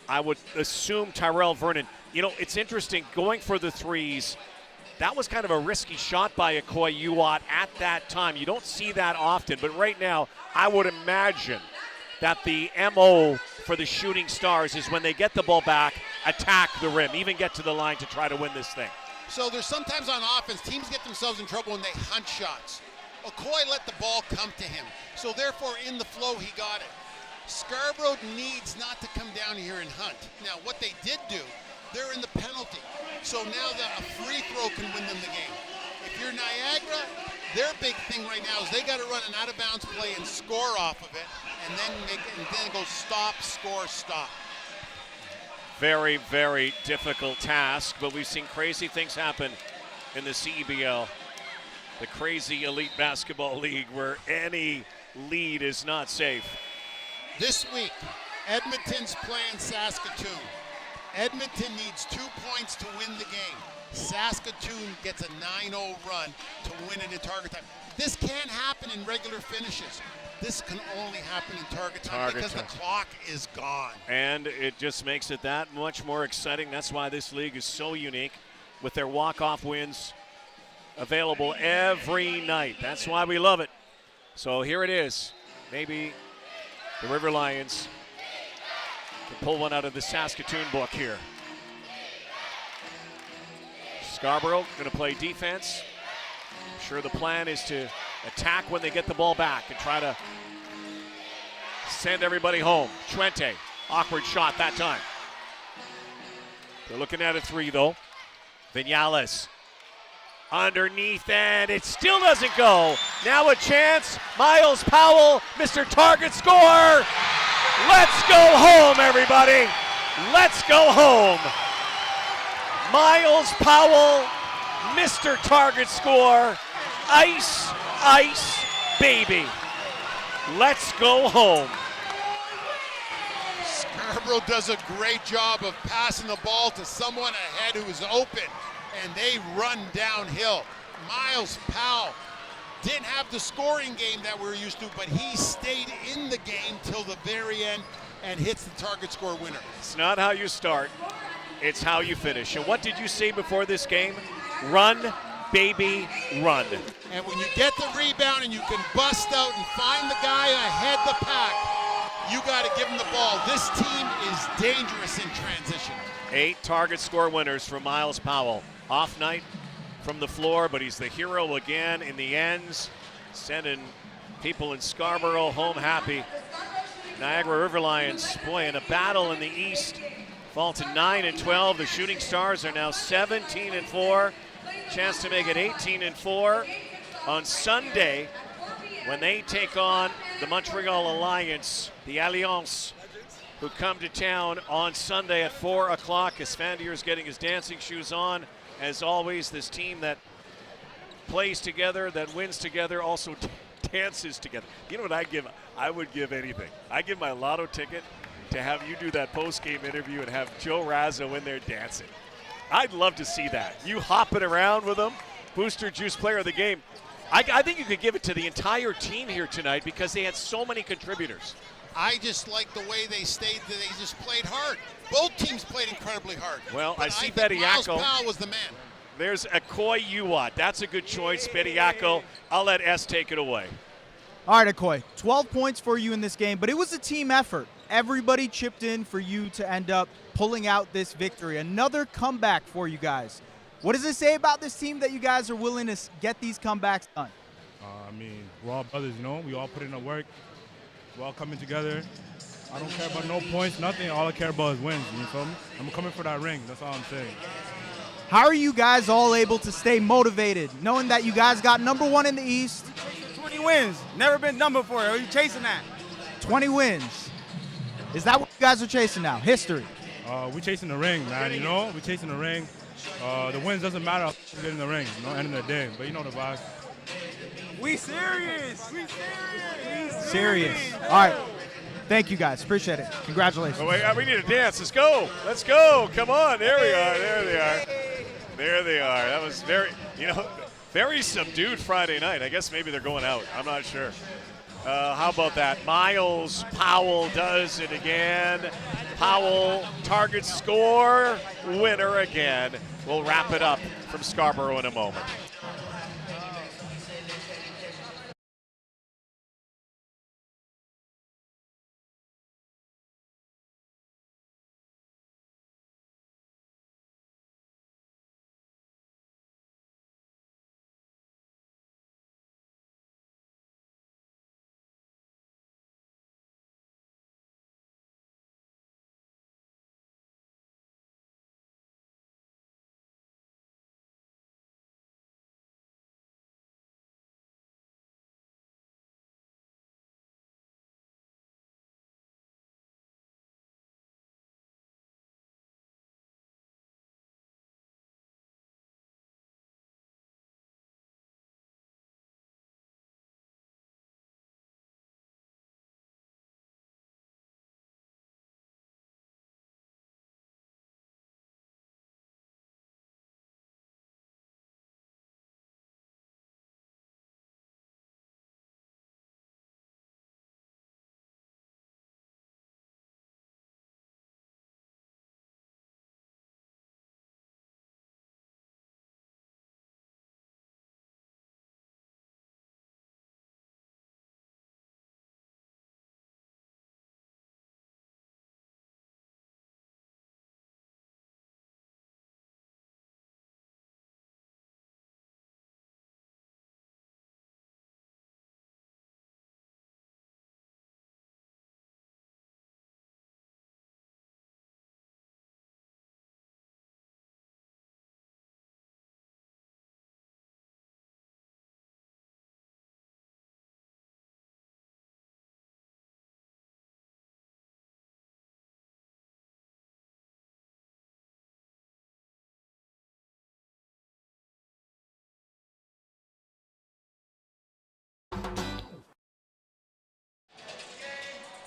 I would assume Tyrell Vernon. You know, it's interesting, going for the threes, that was kind of a risky shot by Akoy Uwat at that time. You don't see that often, but right now, I would imagine that the MO for the Shooting Stars is when they get the ball back, attack the rim, even get to the line to try to win this thing. So there's sometimes on offense, teams get themselves in trouble when they hunt shots. Akoy let the ball come to him. So therefore, in the flow, he got it. Scarborough needs not to come down here and hunt. Now, what they did do, they're in the penalty. So now a free throw can win them the game. If you're Niagara, their big thing right now is they got to run an out-of-bounds play and score off of it, and then go stop, score, stop. Very, very difficult task, but we've seen crazy things happen in the CEBL, the crazy elite basketball league where any lead is not safe. This week, Edmonton's playing Saskatoon. Edmonton needs 2 points to win the game. Saskatoon gets a 9-0 run to win it in target time. This can't happen in regular finishes. This can only happen in target time because the clock is gone. And it just makes it that much more exciting. That's why this league is so unique with their walk-off wins available every night. That's why we love it. So here it is. Maybe the River Lions can pull one out of the Saskatoon book here. Scarborough going to play defense. I'm sure the plan is to attack when they get the ball back and try to send everybody home. Chuente, awkward shot that time. They're looking at a 3 though. Vinales underneath, and it still doesn't go. Now a chance. Miles Powell, Mr. Target Score. Let's go home, everybody. Let's go home. Miles Powell, Mr. Target Score. Ice, ice, baby. Let's go home. Scarborough does a great job of passing the ball to someone ahead who is open, and they run downhill. Miles Powell didn't have the scoring game that we're used to, but he stayed in the game till the very end and hits the target score winner. It's not how you start, it's how you finish. And what did you say before this game? Run, baby, run. And when you get the rebound and you can bust out and find the guy ahead the pack, you got to give him the ball. This team is dangerous in transition. 8 target score winners for Miles Powell. Off night from the floor, but he's the hero again in the ends, sending people in Scarborough home happy. Niagara River Lions, boy, in a battle in the East, fall to 9-12. The Shooting Stars are now 17-4. Chance to make it 18-4 on Sunday when they take on the Montreal Alliance, the Alliance, who come to town on Sunday at 4 o'clock. Esfandier's getting his dancing shoes on. As always, this team that plays together, that wins together, also dances together. You know what I'd give? I would give anything. I'd give my lotto ticket to have you do that post-game interview and have Joe Razzo in there dancing. I'd love to see that. You hopping around with them, Booster Juice Player of the Game. I think you could give it to the entire team here tonight because they had so many contributors. I just like the way they stayed. They just played hard. Both teams played incredibly hard. Well, But I see think Miles Bediako. Powell was the man. There's Akoy Uwat. That's a good choice. Bediako. I'll let S take it away. All right, Akoy, 12 points for you in this game, but it was a team effort. Everybody chipped in for you to end up pulling out this victory. Another comeback for you guys. What does it say about this team that you guys are willing to get these comebacks done? I mean, we're all brothers, you know? We all put in the work. We're all coming together. I don't care about no points, nothing. All I care about is wins, you feel me? I'm coming for that ring. That's all I'm saying. How are you guys all able to stay motivated, knowing that you guys got #1 in the East? 20 wins. Never been done before. Are you chasing that? 20 wins. Is that what you guys are chasing now? History? We're chasing the ring, man, you know? We're chasing the ring. The wins doesn't matter if we get in the ring, you know, end of the day. But you know the vibe. We serious. We serious. Serious. All right. Thank you, guys. Appreciate it. Congratulations. Oh, wait, we need a dance. Let's go. Let's go. Come on. There we are. There they are. There they are. That was very subdued Friday night. I guess maybe they're going out. I'm not sure. How about that? Miles Powell does it again. Powell, target score, winner again. We'll wrap it up from Scarborough in a moment.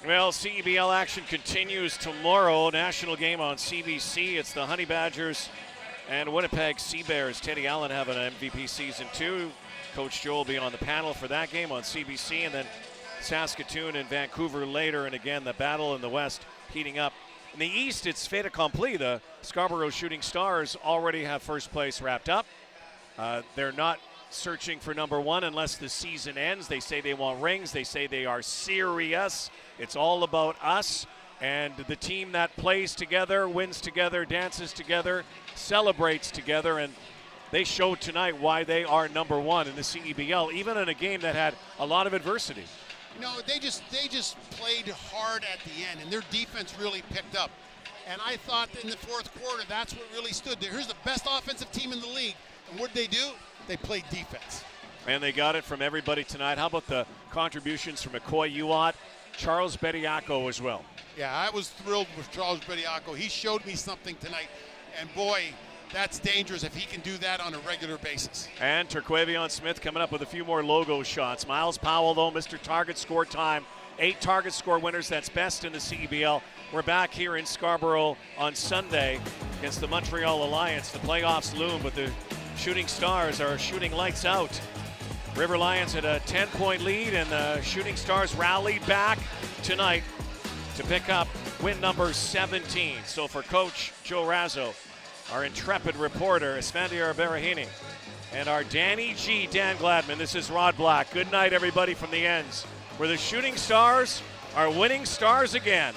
Well, CEBL action continues tomorrow. National game on CBC. It's the Honey Badgers and Winnipeg Sea Bears. Teddy Allen having an MVP season 2. Coach Joe will be on the panel for that game on CBC, and then Saskatoon and Vancouver later. And again, the battle in the West heating up. In the East, it's fait accompli. The Scarborough Shooting Stars already have first place wrapped up. They're not searching for #1 unless the season ends. They say they want rings. They say they are serious. It's all about us. And the team that plays together, wins together, dances together, celebrates together. And they showed tonight why they are #1 in the CEBL, even in a game that had a lot of adversity. You know, they just played hard at the end, and their defense really picked up. And I thought in the fourth quarter, that's what really stood there. Here's the best offensive team in the league. And what did they do? They played defense. And they got it from everybody tonight. How about the contributions from Akoy Uwat, Charles Bediako as well? Yeah, I was thrilled with Charles Bediako. He showed me something tonight. And boy, that's dangerous if he can do that on a regular basis. And Terquavion Smith coming up with a few more logo shots. Miles Powell, though, Mr. Target Score time. 8 target score winners, that's best in the CEBL. We're back here in Scarborough on Sunday against the Montreal Alliance. The playoffs loom, but the Shooting Stars are shooting lights out. River Lions had a 10-point lead, and the Shooting Stars rallied back tonight to pick up win number 17. So for Coach Joe Razzo, our intrepid reporter, Esfandiar Berahini, and our Danny G, Dan Gladman, this is Rod Black. Good night, everybody, from the ends, where the Shooting Stars are winning stars again.